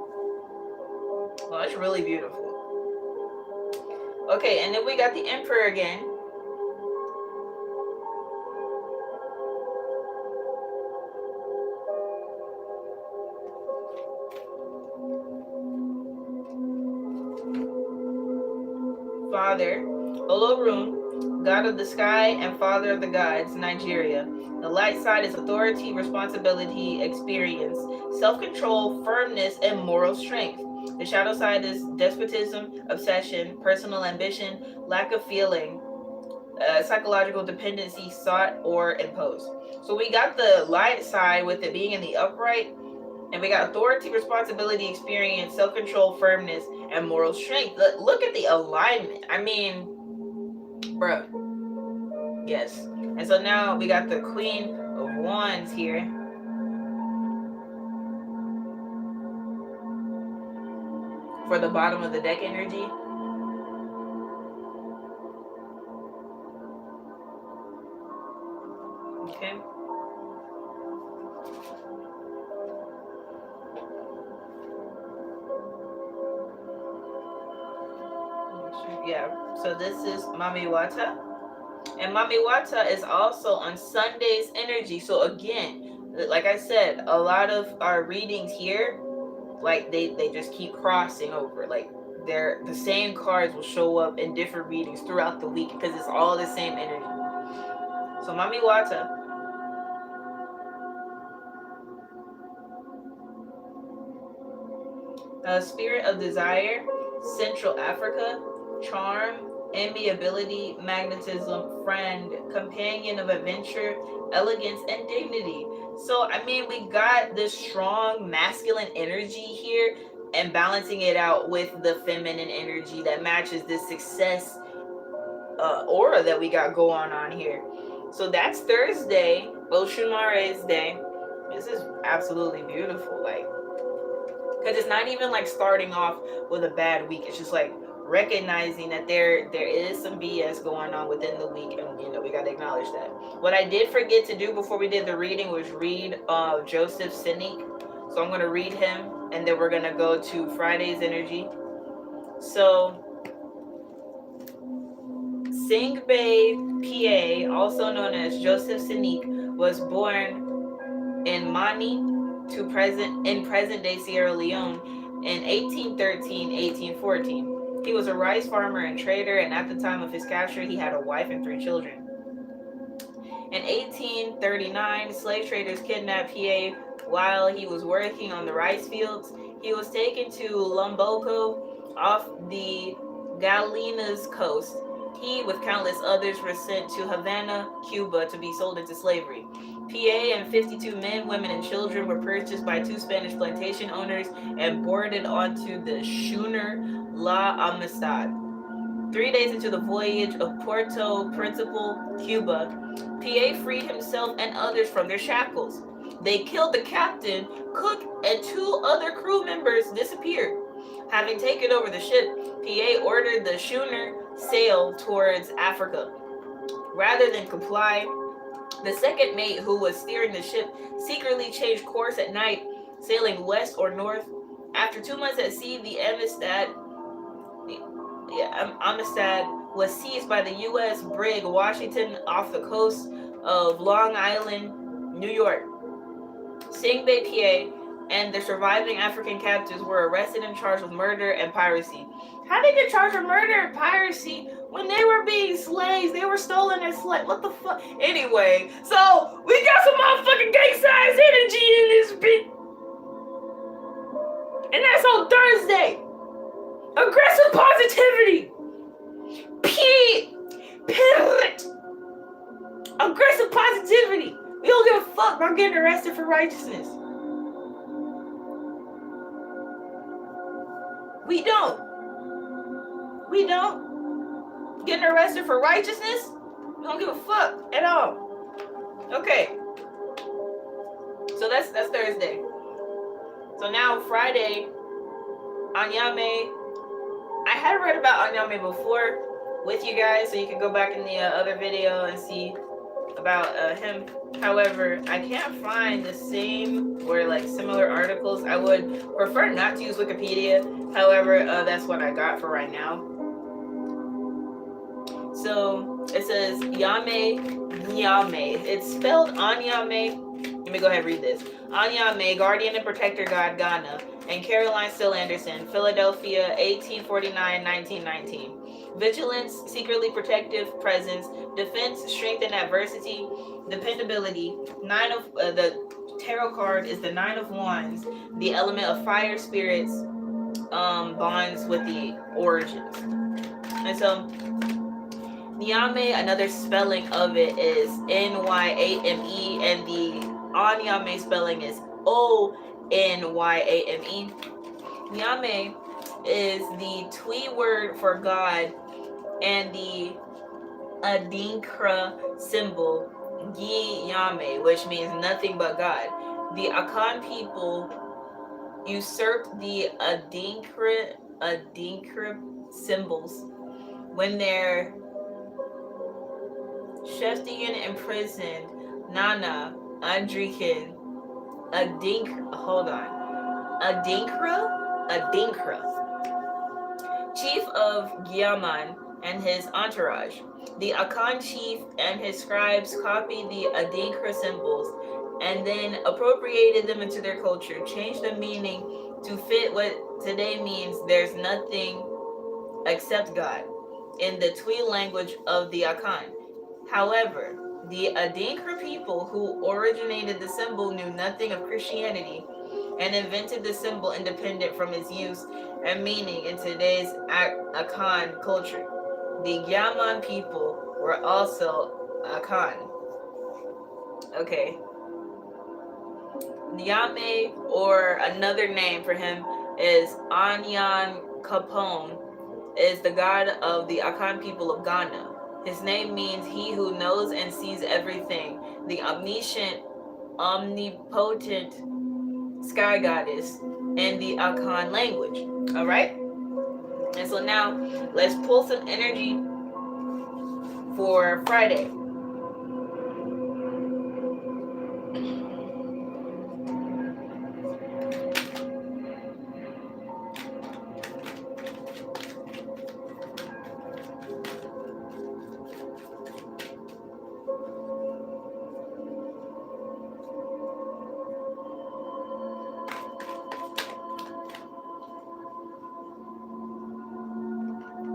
Well, it's really beautiful. Okay, and then we got the Emperor again. Father, Olorun, god of the sky and father of the gods, Nigeria. The light side is authority, responsibility, experience, self-control, firmness, and moral strength. The shadow side is despotism, obsession, personal ambition, lack of feeling, psychological dependency sought or imposed. So we got the light side with it being in the upright, and we got authority, responsibility, experience, self-control, firmness, and moral strength. Look at the alignment. I mean, bruh. Yes. And so now we got the Queen of Wands here. For the bottom of the deck energy. Okay. Yeah, so this is Mami Wata. And Mami Wata is also on SunDay's energy. So again, like I said, a lot of our readings here, like they just keep crossing over. Like the same cards will show up in different readings throughout the week because it's all the same energy. So Mami Wata. Spirit of Desire, Central Africa, Charm, amiability, magnetism, friend, companion of adventure, elegance, and dignity. So, I mean, we got this strong masculine energy here and balancing it out with the feminine energy that matches this success aura that we got going on here. So that's Thursday, Oshunmare's day. This is absolutely beautiful, like, because it's not even like starting off with a bad week. It's just like recognizing that there is some BS going on within the week, and we got to acknowledge that. What I did forget to do before we did the reading was read Joseph Cinqué. So I'm going to read him, and then we're going to go to Friday's energy. So Cinqué, PA, also known as Joseph Cinqué, was born in Mani in present-day Sierra Leone in 1813-1814. He was a rice farmer and trader, and at the time of his capture, he had a wife and 3 children. In 1839, slave traders kidnapped PA while he was working on the rice fields. He was taken to Lomboko off the Galenas coast. He, with countless others, were sent to Havana, Cuba, to be sold into slavery. PA and 52 men, women, and children were purchased by 2 Spanish plantation owners and boarded onto the schooner La Amistad. 3 days into the voyage of Puerto Principal, Cuba, PA freed himself and others from their shackles. They killed the captain, cook, and 2 other crew members disappeared. Having taken over the ship, PA ordered the schooner sail towards Africa. Rather than comply, the second mate, who was steering the ship, secretly changed course at night, sailing west or north. After 2 months at sea, the Amistad was seized by the U.S. brig Washington off the coast of Long Island, New York. Cinqué, PA, and the surviving African captives were arrested and charged with murder and piracy. How did they get charged with murder and piracy when they were being slaves? They were stolen as slaves. What the fuck? Anyway, so we got some motherfucking gang-sized energy in this bitch. And that's on Thursday. Aggressive positivity. Pivot. Aggressive positivity. We don't give a fuck about getting arrested for righteousness. We don't. Getting arrested for righteousness? We don't give a fuck at all. Okay. So that's Thursday. So now Friday, Anyame. I had read about Anyame before with you guys, so you can go back in the other video and see about him. However, I can't find the same or like similar articles. I would prefer not to use Wikipedia. However, that's what I got for right now. So it says Nyame. It's spelled Anyame. Let me go ahead and read this. Anyame, guardian and protector god Ghana, and Caroline Still Anderson, Philadelphia, 1849-1919. Vigilance, secretly protective presence, defense, strength in adversity, dependability. The tarot card is the 9 of Wands, the element of fire, spirits, bonds with the origins. And so Nyame, another spelling of it is Nyame, and the Anyame spelling is Onyame. Nyame is the Twi word for God and the Adinkra symbol Gi-Yame, which means nothing but God. The Akan people usurped the Adinkra symbols when their Sheftian imprisoned Nana Andrikin Adinkra, chief of Gyaman and his entourage. The Akan chief and his scribes copied the Adinkra symbols and then appropriated them into their culture, changed the meaning to fit what today means there's nothing except God in the Twi language of the Akan. However, the Adinkra people who originated the symbol knew nothing of Christianity and invented the symbol independent from its use and meaning in today's Akan culture. the Yaman people were also Akan. Okay. Nyame, or another name for him, is Anyan Capone, is the god of the Akan people of Ghana. His name means he who knows and sees everything, the omniscient, omnipotent sky goddess in the Akan language. All right? And so now let's pull some energy for Friday.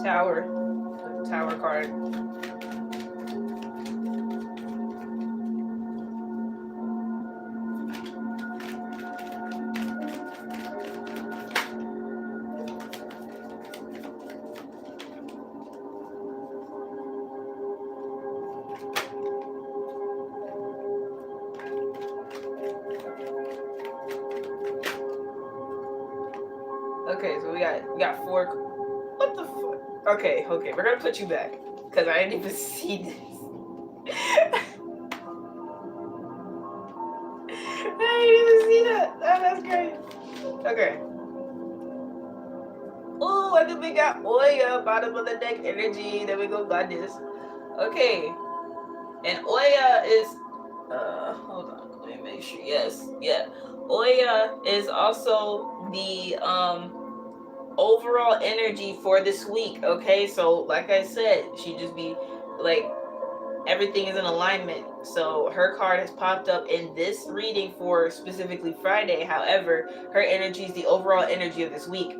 Tower card. Okay, so we got 4. What the fuck? Okay, we're gonna put you back because I didn't even see this. I didn't even see that. Oh, that's great. Okay. Oh, and then we got Oya, bottom of the deck energy. Then we go goddess. Okay, and Oya is hold on, let me make sure. Yes, yeah. Oya is also the overall energy for this week. Okay, so like I said, she just be like, everything is in alignment. So her card has popped up in this reading for specifically Friday. However, her energy is the overall energy of this week.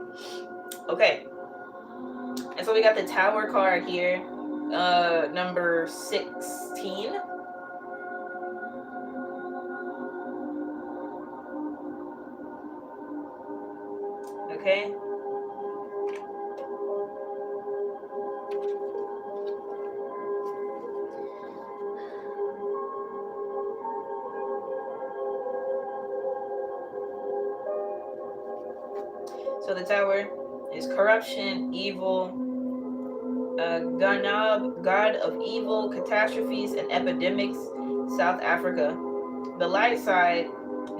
Okay, and so we got the Tower card here, number 16. Okay. So the Tower is corruption, evil, Ganab, god of evil, catastrophes, and epidemics, South Africa. The light side,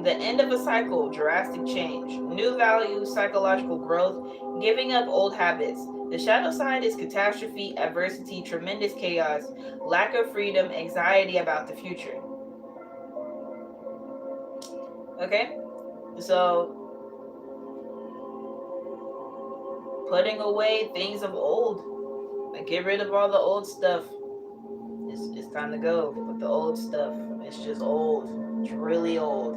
the end of a cycle, drastic change, new values, psychological growth, giving up old habits. The shadow side is catastrophe, adversity, tremendous chaos, lack of freedom, anxiety about the future. Okay, so putting away things of old. Like, get rid of all the old stuff. It's time to go with the old stuff. It's just old. It's really old.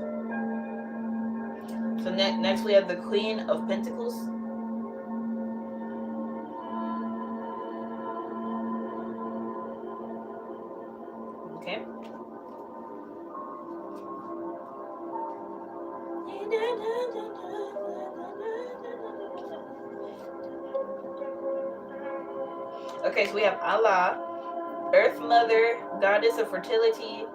So next we have the Queen of Pentacles. Okay. Okay, so we have Allah, Earth Mother, Goddess of Fertility,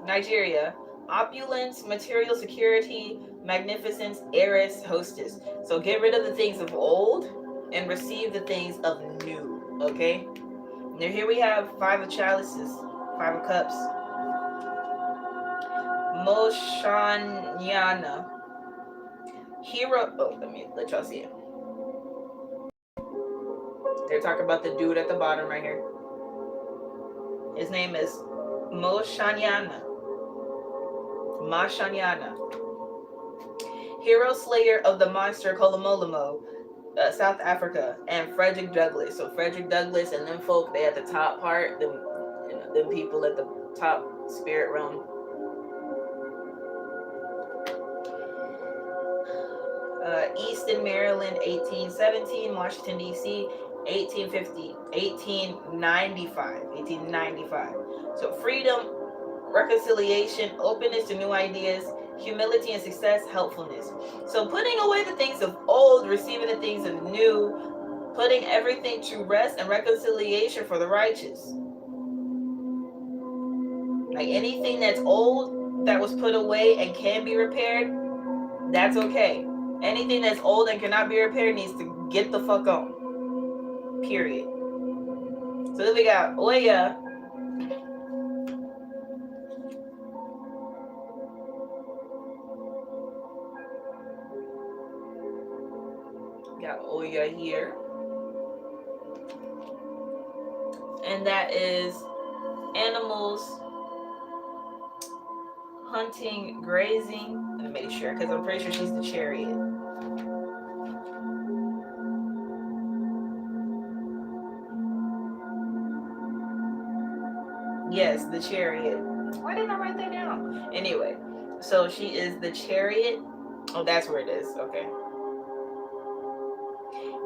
Nigeria, Opulence, Material Security, Magnificence, Heiress, Hostess. So get rid of the things of old and receive the things of new, okay? Now here we have 5 of Chalices, 5 of Cups. Moshanyana. Hero, oh, let me let y'all see it. They're talking about the dude at the bottom right here. His name is Moshanyana. Hero Slayer of the Monster Kolomolomo, South Africa, and Frederick Douglass. So Frederick Douglass and them folk, they at the top part, them people at the top spirit realm. Easton, Maryland, 1817, Washington, D.C., 1895. So freedom, reconciliation, openness to new ideas, humility and success, helpfulness. So putting away the things of old, receiving the things of new, putting everything to rest and reconciliation for the righteous. Like anything that's old that was put away and can be repaired, that's okay. Anything that's old and cannot be repaired needs to get the fuck on. Period. So then we got Oya. Got Oya here. And that is animals hunting, grazing. Let me make sure, because I'm pretty sure she's the chariot. Yes, the chariot. Why didn't I write that down? Anyway, so she is the chariot. Oh, that's where it is. Okay.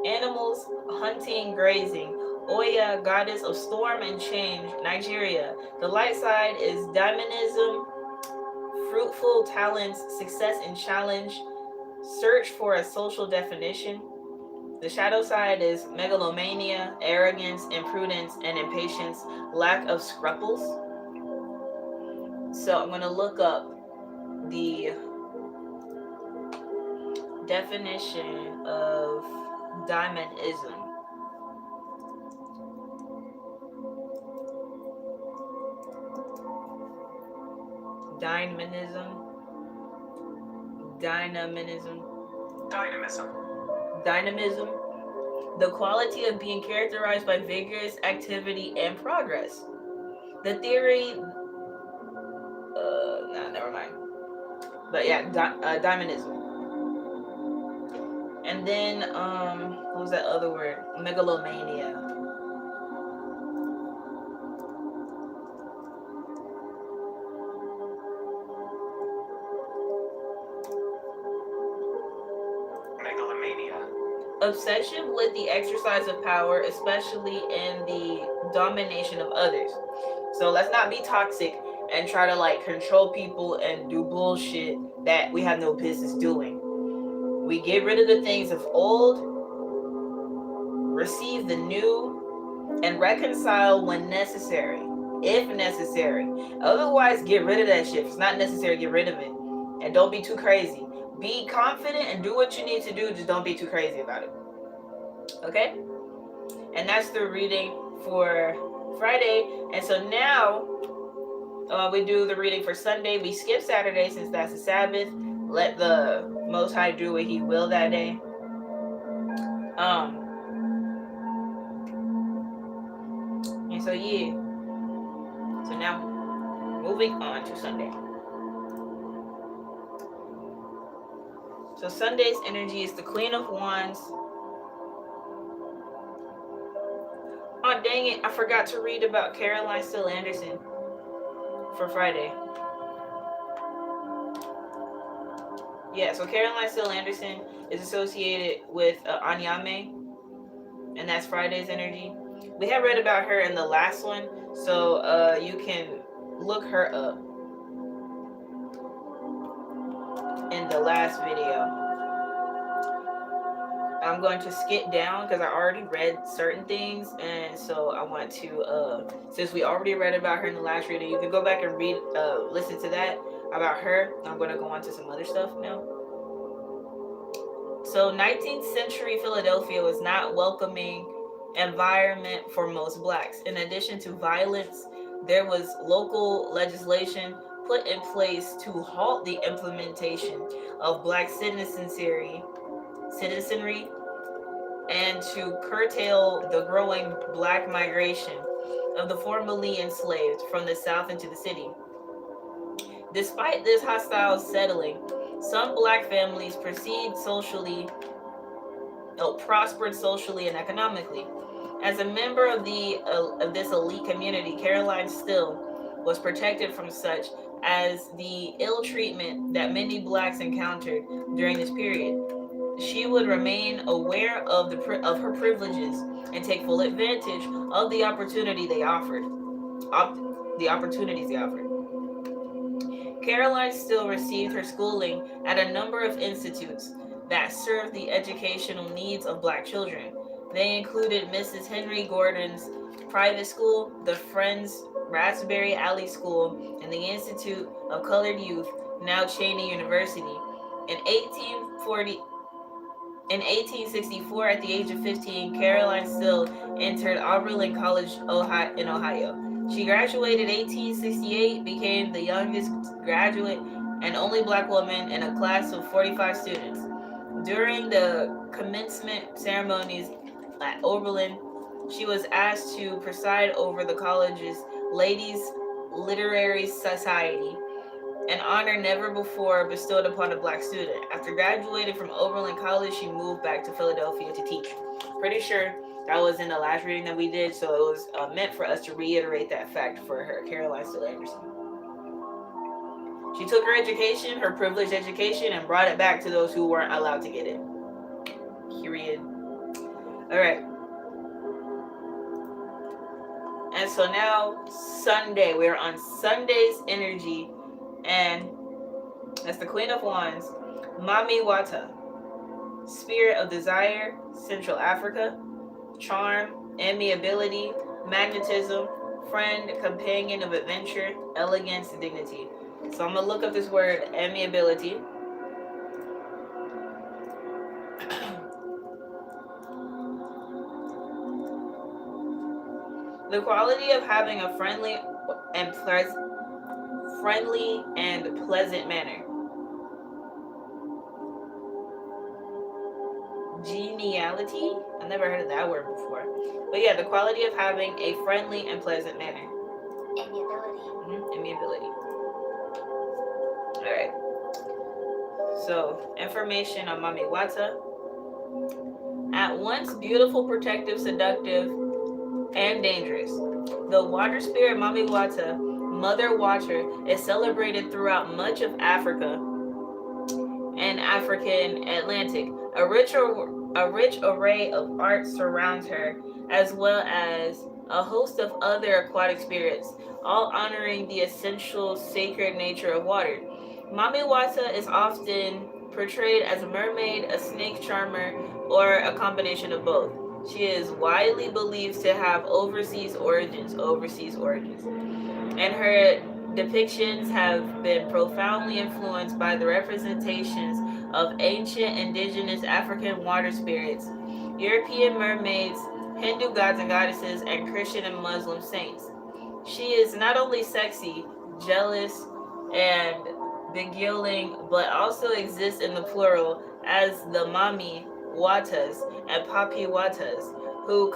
Animals hunting, grazing. Oya, goddess of storm and change, Nigeria. The light side is dynamism, fruitful talents, success and challenge, search for a social definition. The shadow side is megalomania, arrogance, imprudence, and impatience, lack of scruples. So I'm going to look up the definition of diamondism. Dynamism. The quality of being characterized by vigorous activity and progress. The theory, never mind. But yeah, dynamism. And then, what was that other word? Megalomania. Obsession with the exercise of power, especially in the domination of others. So let's not be toxic and try to like control people and do bullshit that we have no business doing. We get rid of the things of old, receive the new, and reconcile when necessary, if necessary. Otherwise, get rid of that shit. If it's not necessary, get rid of it. And don't be too crazy. Be confident and do what you need to do. Just don't be too crazy about it. Okay? And that's the reading for Friday. And so now we do the reading for Sunday. We skip Saturday since that's the Sabbath. Let the Most High do what He will that day. And so yeah. So now moving on to Sunday. So Sunday's energy is the Queen of Wands. Oh, dang it. I forgot to read about Caroline Still Anderson for Friday. Yeah, so Caroline Still Anderson is associated with Anyame, and that's Friday's energy. We have read about her in the last one, so you can look her up in the last video. I'm going to skip down because I already read certain things, and so I want to since we already read about her in the last reading, you can go back and read listen to that about her. I'm going to go on to some other stuff now. So 19th century Philadelphia was not welcoming environment for most blacks. In addition to violence, there was local legislation put in place to halt the implementation of black citizenry and to curtail the growing black migration of the formerly enslaved from the south into the city. Despite this hostile settling, some black families prospered socially and economically. As a member of this elite community, Caroline Still was protected from such as the ill treatment that many blacks encountered during this period. She would remain aware of her privileges and take full advantage of the opportunities they offered. Caroline Still received her schooling at a number of institutes that served the educational needs of black children. They included Mrs. Henry Gordon's private school, the Friends Raspberry Alley School, and the Institute of Colored Youth, now Cheney University. In 1864, at the age of 15, Caroline Still entered Oberlin College in Ohio. She graduated in 1868, became the youngest graduate and only black woman in a class of 45 students. During the commencement ceremonies at Oberlin, she was asked to preside over the college's Ladies' Literary Society, an honor never before bestowed upon a black student. After graduating from Oberlin College, she moved back to Philadelphia to teach. Pretty sure that was in the last reading that we did, so it was meant for us to reiterate that fact for her, Caroline Still Anderson. She took her education, her privileged education, and brought it back to those who weren't allowed to get it. Period. Alright. And so now, SunDay. We're on SunDay's energy. And that's the Queen of Wands. Mami Wata. Spirit of Desire, Central Africa. Charm, amiability, magnetism, friend, companion of adventure, elegance, dignity. So I'm going to look up this word, amiability. The quality of having a friendly and pleasant manner. Geniality? I've never heard of that word before. But yeah, the quality of having a friendly and pleasant manner. Amiability. Amiability. Alright. So, information on Mami Wata. At once beautiful, protective, seductive, and dangerous. The water spirit Mami Wata, Mother Watcher, is celebrated throughout much of Africa and African Atlantic. A rich array of art surrounds her, as well as a host of other aquatic spirits, all honoring the essential sacred nature of water. Mami Wata is often portrayed as a mermaid, a snake charmer, or a combination of both. She is widely believed to have overseas origins, and her depictions have been profoundly influenced by the representations of ancient indigenous African water spirits, European mermaids, Hindu gods and goddesses, and Christian and Muslim saints. She is not only sexy, jealous, and beguiling, but also exists in the plural as the Mami Watas and Papi Watas, who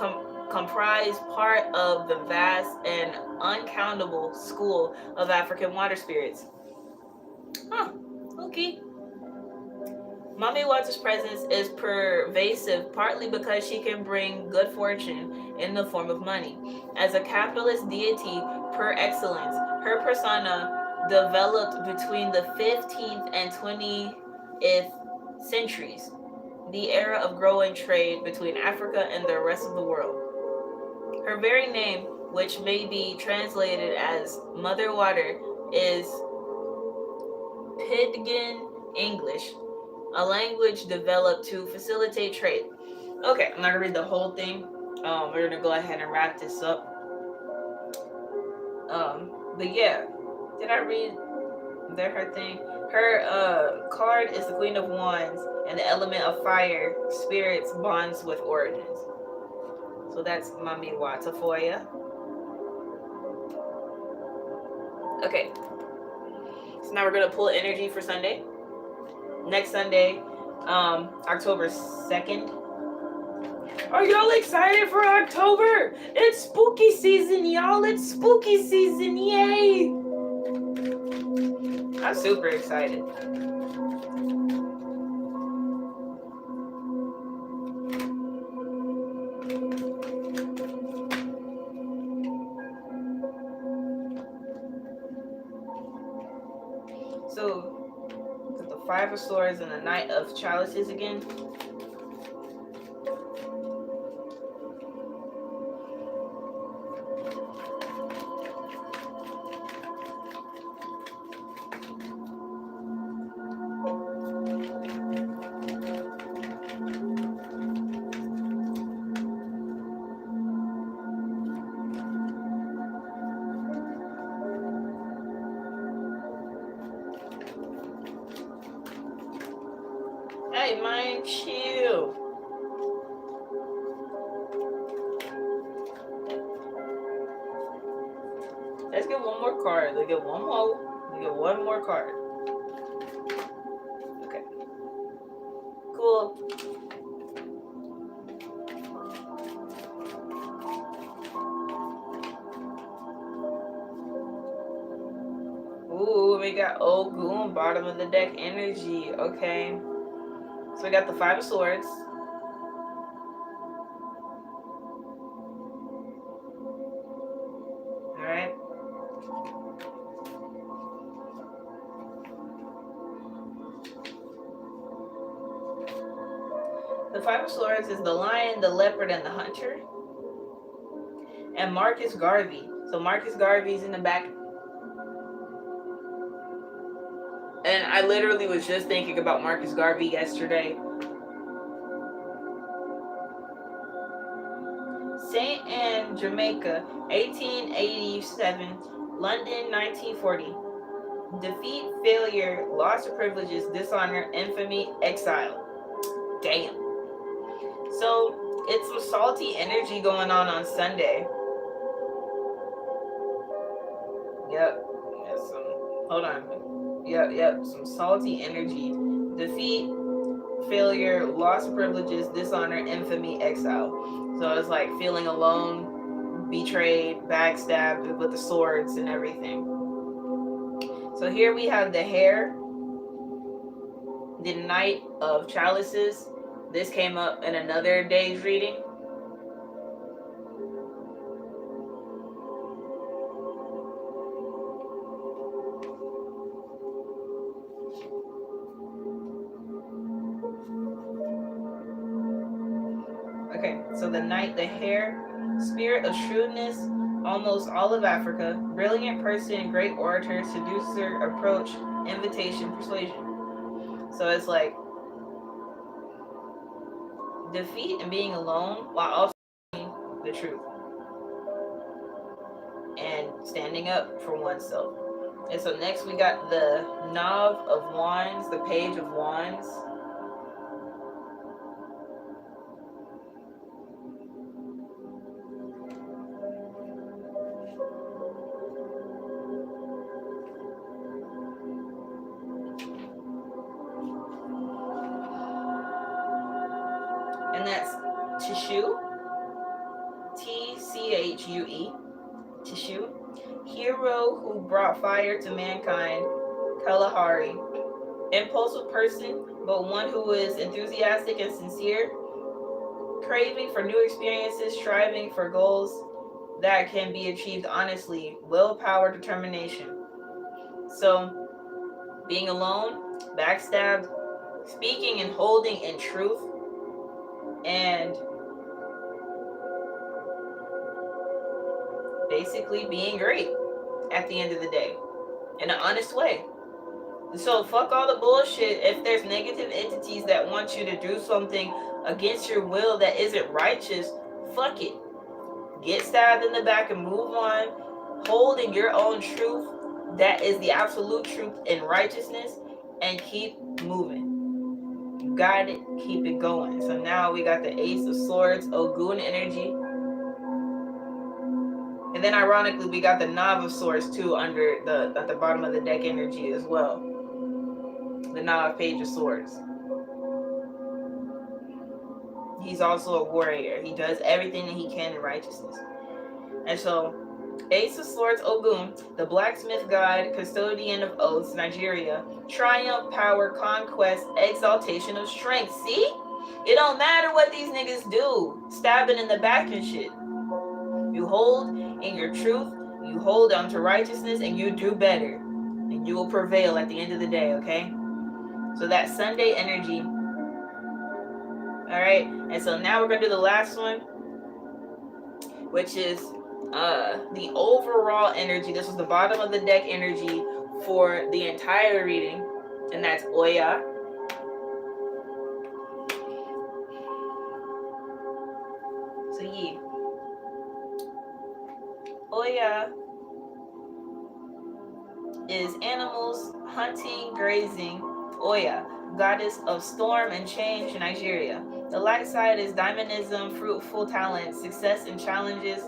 comprise part of the vast and uncountable school of African water spirits. Okay. Mami Wata's presence is pervasive, partly because she can bring good fortune in the form of money. As a capitalist deity per excellence, her persona developed between the 15th and 20th centuries, the era of growing trade between Africa and the rest of the world. Her very name, which may be translated as Mother Water, is Pidgin English, a language developed to facilitate trade. Okay, I'm not going to read the whole thing. We're going to go ahead and wrap this up. But yeah, did I read her thing? Her card is the Queen of Wands, and the element of fire, spirits, bonds with origins. So that's Mami Wata for ya. Okay. So now we're going to pull energy for Sunday. Next Sunday, October 2nd. Are y'all excited for October? It's spooky season, y'all. It's spooky season. Yay. I'm super excited. So, the Five of Swords and the Night of Chalices again. Alright, mind chill. Let's get one more card. Let's get one more. Let's get one more card. Okay. Cool. Ooh, we got Ogun, bottom of the deck energy. Okay. So we got the Five of Swords. Alright. The Five of Swords is the lion, the leopard, and the hunter. And Marcus Garvey. So Marcus Garvey's in the back. And I literally was just thinking about Marcus Garvey yesterday. St. Anne, Jamaica, 1887. London, 1940. Defeat, failure, loss of privileges, dishonor, infamy, exile. Damn. So it's some salty energy going on SunDay. Yep. Hold on. Yep. Some salty energy. Defeat, failure, loss of privileges, dishonor, infamy, exile. So it's like feeling alone, betrayed, backstabbed with the swords and everything. So here we have the Hare, the Night of Chalices. This came up in another day's reading. Okay, so the Knight, the Hare, spirit of shrewdness, almost all of Africa, brilliant person, great orator, seducer, approach, invitation, persuasion. So it's like defeat and being alone while also being the truth and standing up for oneself. And so next we got the Knave of Wands, the Page of Wands. And that's Tissue, T-C-H-U-E, Tissue. Hero who brought fire to mankind, Kalahari. Impulsive person, but one who is enthusiastic and sincere. Craving for new experiences, striving for goals that can be achieved honestly. Willpower, determination. So, being alone, backstabbed, speaking and holding in truth, and basically being great at the end of the day in an honest way. So fuck all the bullshit. If there's negative entities that want you to do something against your will that isn't righteous, fuck it. Get stabbed in the back and move on, holding your own truth that is the absolute truth in righteousness, and keep moving. You got it, keep it going. So now we got the Ace of Swords, Ogun energy. And then ironically, we got the Knave of Swords too under at the bottom of the deck energy as well. The Knave, Page of Swords. He's also a warrior. He does everything that he can in righteousness. And so, Ace of Swords, Ogun, the blacksmith god, custodian of oaths, Nigeria. Triumph, power, conquest, exaltation of strength. See? It don't matter what these niggas do. Stabbing in the back and shit. You hold in your truth, you hold on to righteousness, and you do better. And you will prevail at the end of the day, okay? So that's SunDay energy. Alright, and so now we're going to do the last one, which is the overall energy. This was the bottom of the deck energy for the entire reading, and that's Oya. So yeah. Oya is animals, hunting, grazing. Oya, goddess of storm and change, Nigeria. The light side is dynamism, fruitful talent, success and challenge.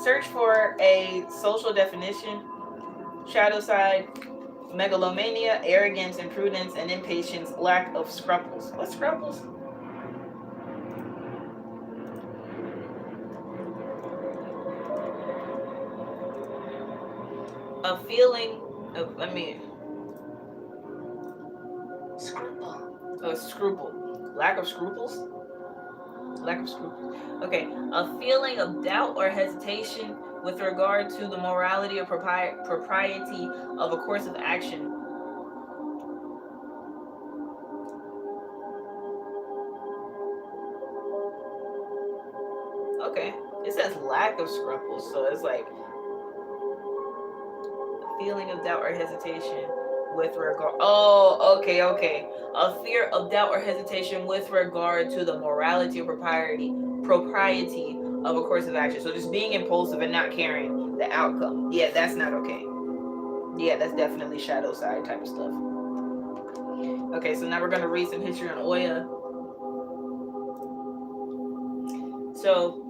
Search for a social definition. Shadow side, megalomania, arrogance, imprudence, and impatience, lack of scruples. What scruples? A feeling of, scruple. A scruple. Lack of scruples? Lack of scruples. Okay. A feeling of doubt or hesitation with regard to the morality or propriety of a course of action. Okay. It says lack of scruples, so it's like a feeling of doubt or hesitation with regard. Oh, okay. A fear of doubt or hesitation with regard to the morality or propriety of a course of action. So just being impulsive and not caring the outcome. Yeah, that's not okay. Yeah, that's definitely shadow side type of stuff. Okay, so now we're going to read some history on Oya. So,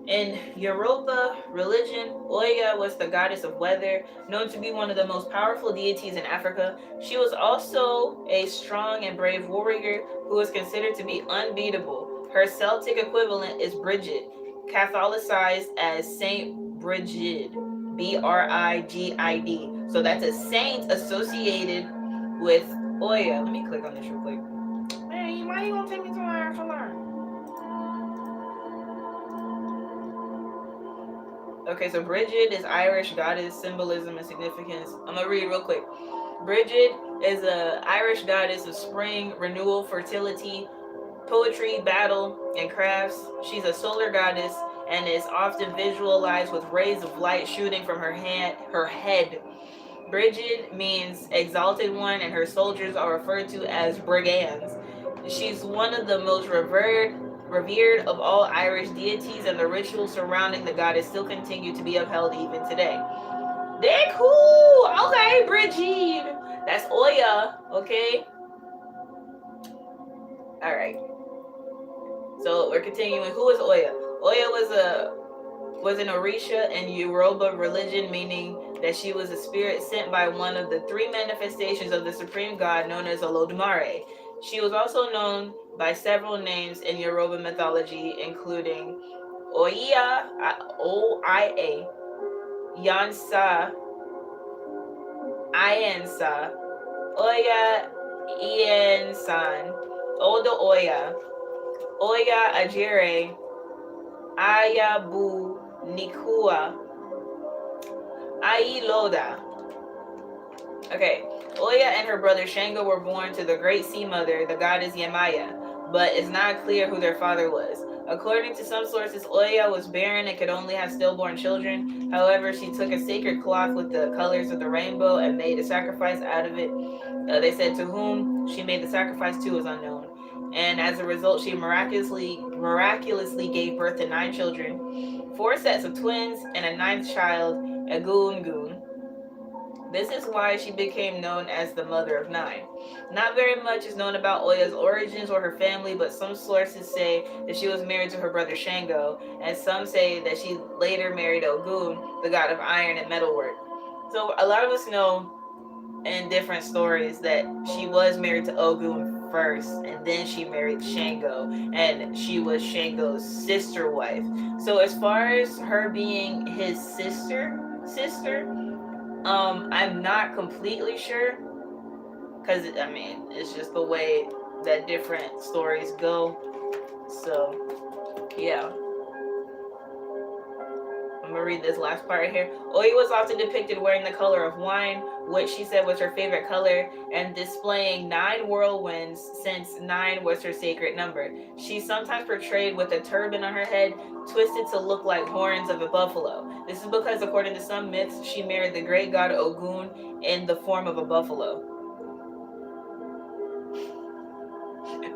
in Yoruba religion, Oya was the goddess of weather, known to be one of the most powerful deities in Africa. She was also a strong and brave warrior who was considered to be unbeatable. Her Celtic equivalent is Brigid, Catholicized as Saint Brigid, Brigid. So that's a saint associated with Oya. Let me click on this real quick. Man, why are you gonna take me to my actual learn? Okay, so Brigid is Irish goddess, symbolism and significance. I'm gonna read real quick. Brigid is an Irish goddess of spring, renewal, fertility, poetry, battle, and crafts. She's a solar goddess and is often visualized with rays of light shooting from her head. Brigid means exalted one, and her soldiers are referred to as brigands. She's one of the most revered of all Irish deities, and the rituals surrounding the goddess still continue to be upheld even today. They're cool. Okay, Brigid. That's Oya. Okay. All right. So we're continuing. Who is Oya? Oya was an Orisha in Yoruba religion, meaning that she was a spirit sent by one of the three manifestations of the supreme god known as Olodumare. She was also known by several names in Yoruba mythology, including Oya, O-I-A, Yansa, Iansa, Oya, Iansan, Odo Oya, Oya Ajire, Ayabu Nikua, Ailoda. Okay, Oya and her brother Shango were born to the great sea mother, the goddess Yemaya, but it's not clear who their father was. According to some sources, Oya was barren and could only have stillborn children. However, she took a sacred cloth with the colors of the rainbow and made a sacrifice out of it. They said to whom she made the sacrifice to is unknown. And as a result, she miraculously gave birth to 9 children, 4 sets of twins, and a 9th child, Egungun. This is why she became known as the Mother of 9. Not very much is known about Oya's origins or her family, but some sources say that she was married to her brother Shango, and some say that she later married Ogun, the god of iron and metalwork. So a lot of us know in different stories that she was married to Ogun first, and then she married Shango, and she was Shango's sister wife. So as far as her being his sister, I'm not completely sure, because it's just the way that different stories go. So yeah, I'm gonna read this last part right here. Oya was often depicted wearing the color of wine, which she said was her favorite color, and displaying 9 whirlwinds, since 9 was her sacred number. She's sometimes portrayed with a turban on her head, twisted to look like horns of a buffalo. This is because, according to some myths, she married the great god Ogun in the form of a buffalo.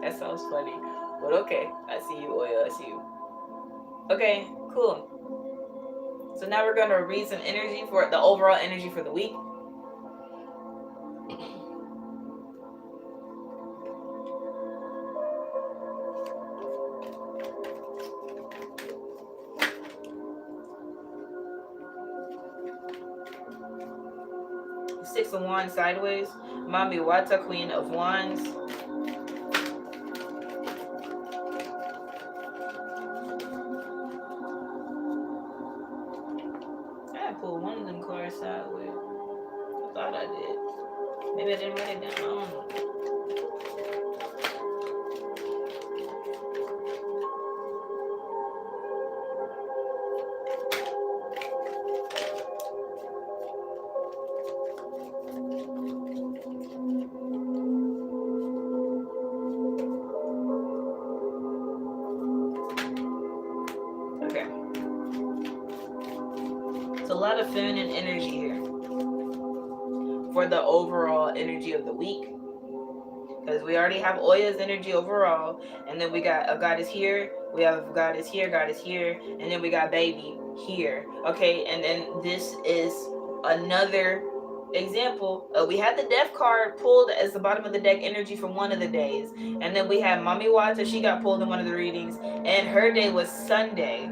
That sounds funny, but okay. I see you, Oya. I see you. Okay, cool. So now we're going to read some energy for the overall energy for the week. Six of Wands sideways. Mami Wata, Queen of Wands. I pulled one of them cards sideways. I thought I did. Maybe I didn't write it down. I don't know. Okay. It's a lot of feminine energy here for the overall energy of the week. Because we already have Oya's energy overall, and then we got a goddess here, we have a goddess here, and then we got baby here. Okay, and then this is another example. We had the death card pulled as the bottom of the deck energy from one of the days, and then we had Mami Wata, she got pulled in one of the readings, and her day was SunDay.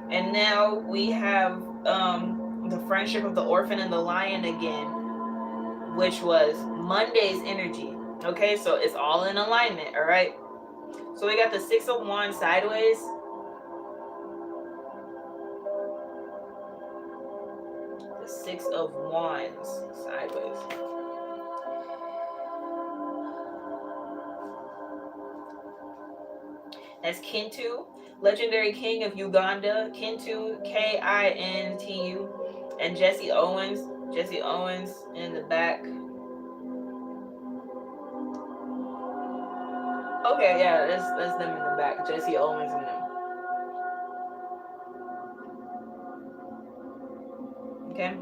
And now we have the friendship of the orphan and the lion again, which was Monday's energy. Okay, so it's all in alignment, all right? So we got the Six of Wands sideways. The Six of Wands sideways. That's Kintu, legendary king of Uganda. Kintu, Kintu, and Jesse Owens. Jesse Owens in the back. Okay, yeah, that's them in the back. Jesse Owens and them. Okay.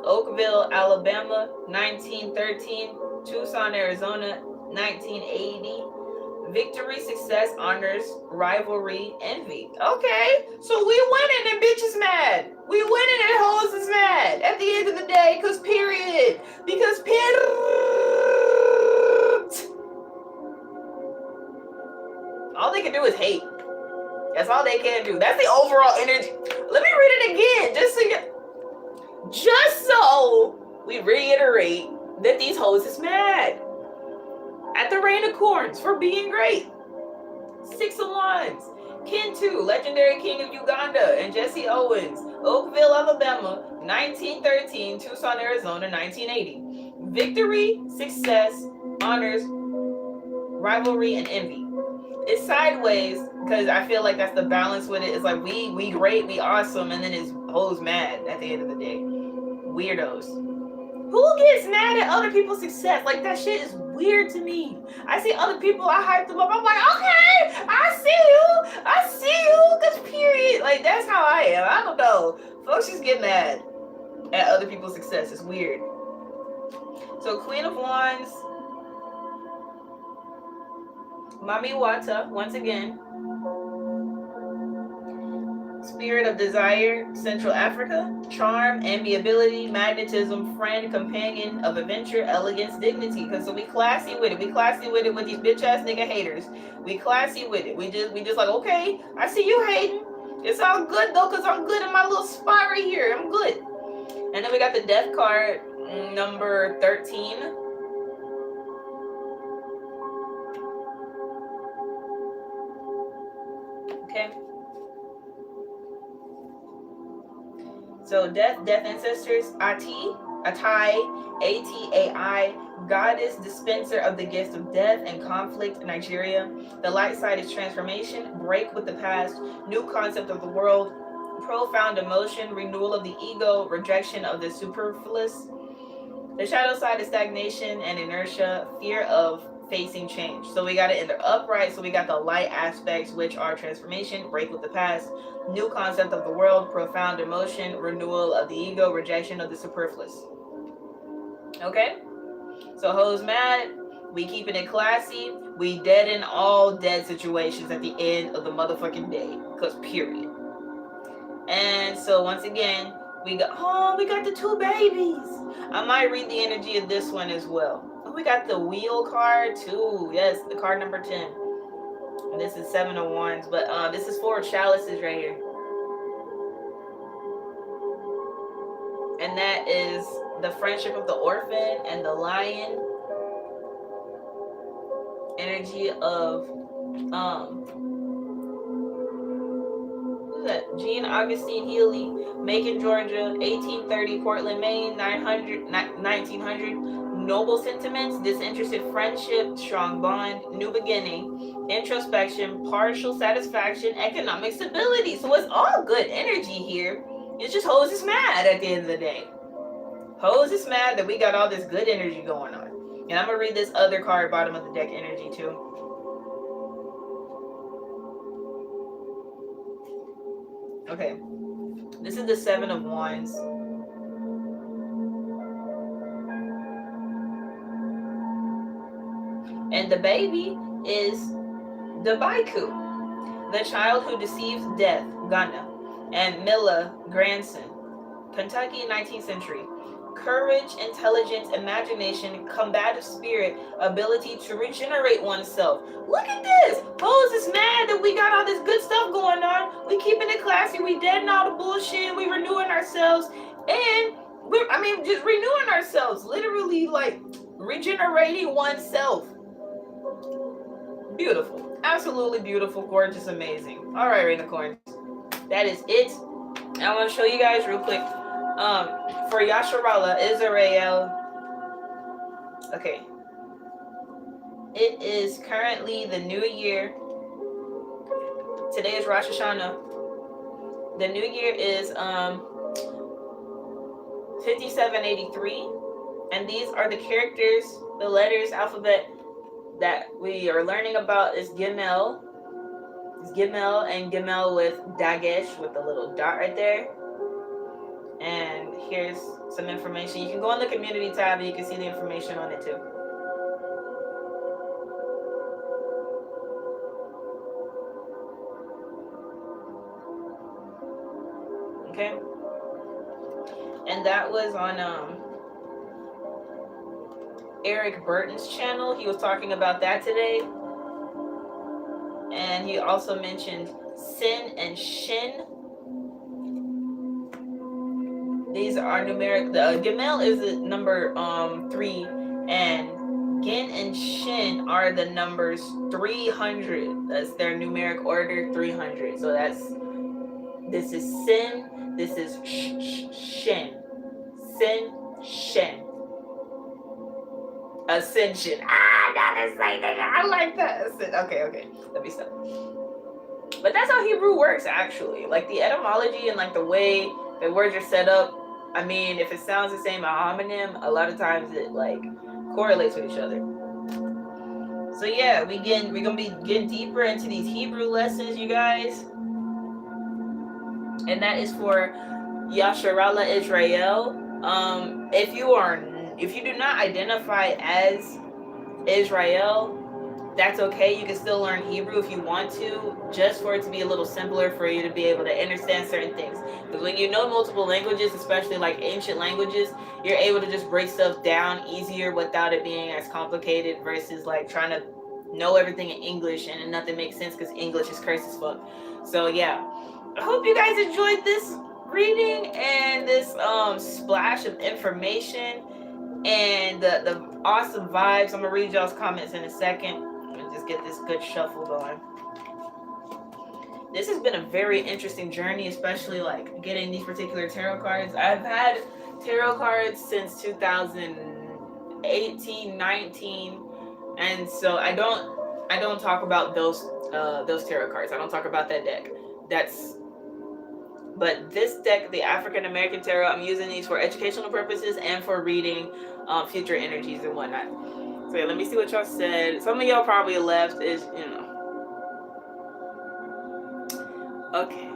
Oakville, Alabama, 1913. Tucson, Arizona, 1980. Victory, success, honors, rivalry, envy. Okay, so we winning and bitches mad. We winning and hoes is mad at the end of the day, because period. Because period. All they can do is hate. That's all they can do. That's the overall energy. Let me read it again, just so we reiterate that these hoes is mad at the Rain of Corns for being great. Six of Wands. Kintu, legendary king of Uganda, and Jesse Owens. Oakville, Alabama, 1913. Tucson, Arizona, 1980. Victory, success, honors, rivalry, and envy. It's sideways because I feel like that's the balance with it. It's like we great, we awesome, and then it's hoes mad at the end of the day. Weirdos. Who gets mad at other people's success? Like, that shit is weird to me. I see other people, I hype them up. I'm like, okay, I see you, because period. Like, that's how I am. I don't know. Folks just get mad at other people's success. It's weird. So, Queen of Wands, Mami Wata, once again. Spirit of desire, Central Africa. Charm, amiability, magnetism, friend, companion of adventure, elegance, dignity. Because so we classy with it. We classy with it with these bitch ass nigga haters. We classy with it. We just like, okay, I see you hating. It's all good though, because I'm good in my little spot right here. I'm good. And then we got the death card, number 13. Okay. So death ancestors, Atai, Atai, goddess, dispenser of the gift of death and conflict, Nigeria. The light side is transformation, break with the past, new concept of the world, profound emotion, renewal of the ego, rejection of the superfluous. The shadow side is stagnation and inertia, fear of facing change. So we got it in the upright. So we got the light aspects, which are transformation, break with the past, new concept of the world, profound emotion, renewal of the ego, rejection of the superfluous. Okay, so hoes mad, we keeping it classy, we dead in all dead situations at the end of the motherfucking day, because period. And so once again, we got the two babies. I might read the energy of this one as well. We got the wheel card too. Yes, the card number 10. And this is 7 of Wands, but this is 4 of Chalices right here. and that is the friendship of the orphan and the lion. Energy of who's that? Jean Augustine Healy, Macon, Georgia, 1830, Portland, Maine, 1900. Noble sentiments, disinterested friendship, strong bond, new beginning, introspection, partial satisfaction, economic stability. So it's all good energy here. It's just Hose is mad at the end of the day. Hose is mad that we got all this good energy going on. And I'm going to read this other card, bottom of the deck energy too. Okay. This is the Seven of Wands. And the baby is the Baiku, the child who deceives death, Ghana, and Milla, grandson, Kentucky, 19th century. Courage, intelligence, imagination, combative spirit, ability to regenerate oneself. Look at this. Hose is mad that we got all this good stuff going on. We keeping it classy. We deading all the bullshit. We renewing ourselves. And just renewing ourselves. Literally like regenerating oneself. Beautiful. Absolutely beautiful, gorgeous, amazing. All right, Rainicorns. That is it. I want to show you guys real quick. For Yasharala, Israel. Okay. It is currently the new year. Today is Rosh Hashanah. The new year is 5783. And these are the characters, the letters, alphabet that we are learning about is Gimel. It's Gimel and Gimel with Dagesh with the little dot right there. And here's some information. You can go on the community tab and you can see the information on it too. Okay. And that was on Eric Burton's channel. He was talking about that today. And he also mentioned Sin and Shin. These are numeric. The Gimel is the number 3, and Gin and Shin are the numbers 300. That's their numeric order, 300. So this is Sin, this is Shin. Sin, Shin. Ascension. That is like that. I like that. Okay. Let me stop. But that's how Hebrew works, actually. Like the etymology and like the way the words are set up. I mean, if it sounds the same homonym, a lot of times it like correlates with each other. So yeah, we're gonna be getting deeper into these Hebrew lessons, you guys. And that is for Yasharala Israel. If you do not identify as Israel, that's okay. You can still learn Hebrew if you want to, just for it to be a little simpler for you to be able to understand certain things. Because when you know multiple languages, especially like ancient languages, you're able to just break stuff down easier without it being as complicated versus like trying to know everything in English and nothing makes sense because English is cursed as fuck. So yeah, I hope you guys enjoyed this reading and this splash of information and the awesome vibes. I'm gonna read y'all's comments in a second. Just get this good shuffle going. This has been a very interesting journey, especially like getting these particular tarot cards. I've had tarot cards since 2018, 19, and so I don't talk about those tarot cards. I don't talk about that deck. But this deck, the African American Tarot, I'm using these for educational purposes and for reading future energies and whatnot. So yeah, let me see what y'all said. Some of y'all probably left is, Okay.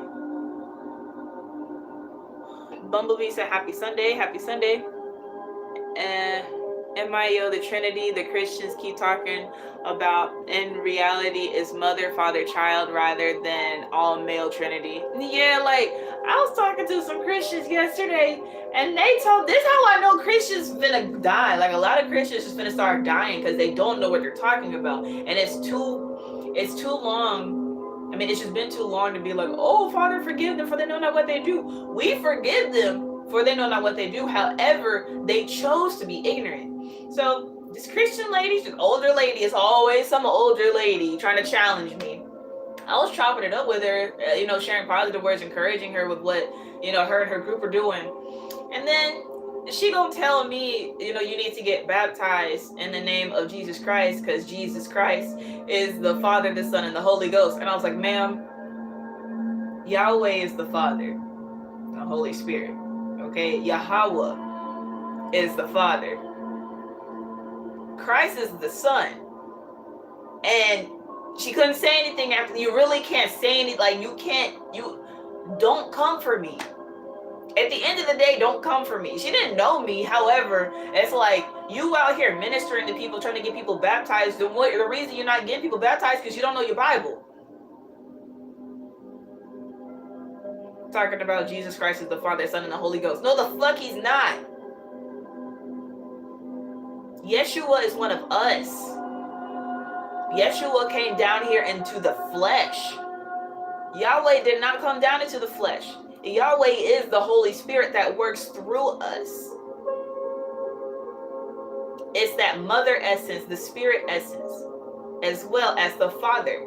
Bumblebee said, happy Sunday. Happy Sunday. And MIO, the Trinity, the Christians keep talking about in reality is mother, father, child rather than all male Trinity. Yeah, like I was talking to some Christians yesterday and they told this how I know Christians finna die. Like a lot of Christians just finna start dying because they don't know what they're talking about. And it's too long. I mean, it's just been too long to be like, oh, Father, forgive them for they know not what they do. We forgive them for they know not what they do. However, they chose to be ignorant. So this Christian lady, this older lady, is always some older lady trying to challenge me. I was chopping it up with her, sharing positive words, encouraging her with what, her and her group are doing. And then she gonna tell me, you need to get baptized in the name of Jesus Christ, because Jesus Christ is the Father, the Son, and the Holy Ghost. And I was like, ma'am, Yahweh is the Father, the Holy Spirit. Okay, Yahweh is the Father. Christ is the Son. And she couldn't say anything after. You really can't say anything. Like, you don't come for me. At the end of the day, don't come for me. She didn't know me. However, it's like, you out here ministering to people, trying to get people baptized. The reason you're not getting people baptized is because you don't know your Bible. Talking about Jesus Christ is the Father, Son, and the Holy Ghost. No, the fuck he's not. Yeshua is one of us. Yeshua came down here into the flesh. Yahweh did not come down into the flesh. Yahweh is the Holy Spirit that works through us. It's that mother essence, the spirit essence, as well as the Father.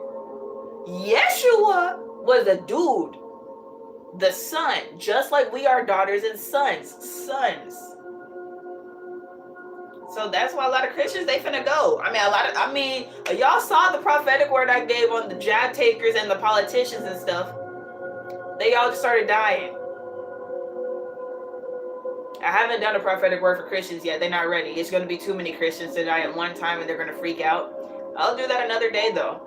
Yeshua was a dude, the Son, just like we are daughters and sons. So that's why a lot of Christians, they finna go. Y'all saw the prophetic word I gave on the jab takers and the politicians and stuff. They all just started dying. I haven't done a prophetic word for Christians yet. They're not ready. It's going to be too many Christians to die at one time and they're going to freak out. I'll do that another day though.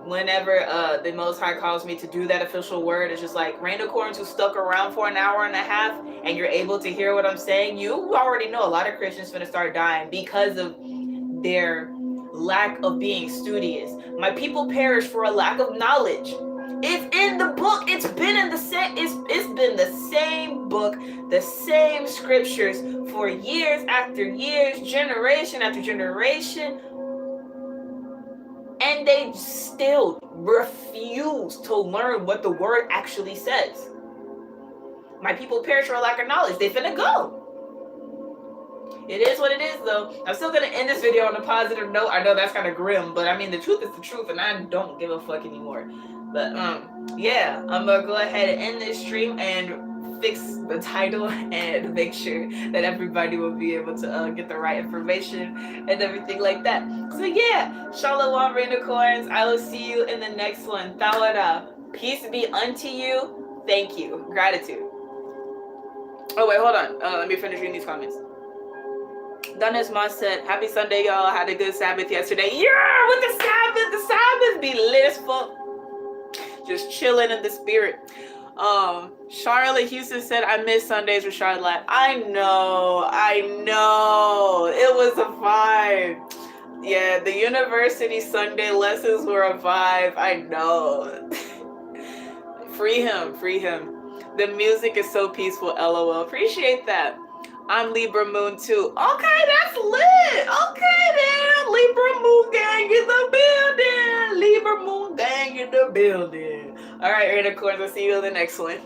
Whenever the Most High calls me to do that official word, it's just like rainicorns who stuck around for an hour and a half and you're able to hear what I'm saying. You already know a lot of Christians going to start dying because of their lack of being studious. My people perish for a lack of knowledge. It's in the book. It's been in the same. It's been the same book, the same scriptures for years after years, generation after generation, and they still refuse to learn what the word actually says. My people perish for a lack of knowledge. They finna go. It is what it is, though. I'm still gonna end this video on a positive note. I know that's kind of grim, but I mean the truth is the truth, and I don't give a fuck anymore. But yeah, I'm gonna go ahead and end this stream and fix the title and make sure that everybody will be able to get the right information and everything like that. So yeah, Shalom Rainicorns. I will see you in the next one. Tawara. Peace be unto you. Thank you. Gratitude. Oh wait, hold on. Let me finish reading these comments. Donis Moss said, happy Sunday, y'all. Had a good Sabbath yesterday. Yeah, with the Sabbath. The Sabbath be lit as fuck. Just chilling in the spirit. Charlotte Houston said, I miss Sundays with Charlotte. I know. It was a vibe. Yeah, the university Sunday lessons were a vibe. I know. Free him. The music is so peaceful, LOL. Appreciate that. I'm Libra Moon too. Okay, that's lit. Okay then. Libra Moon gang in the building. Libra Moon gang in the building. All right, Rainicorns, I'll see you in the next one.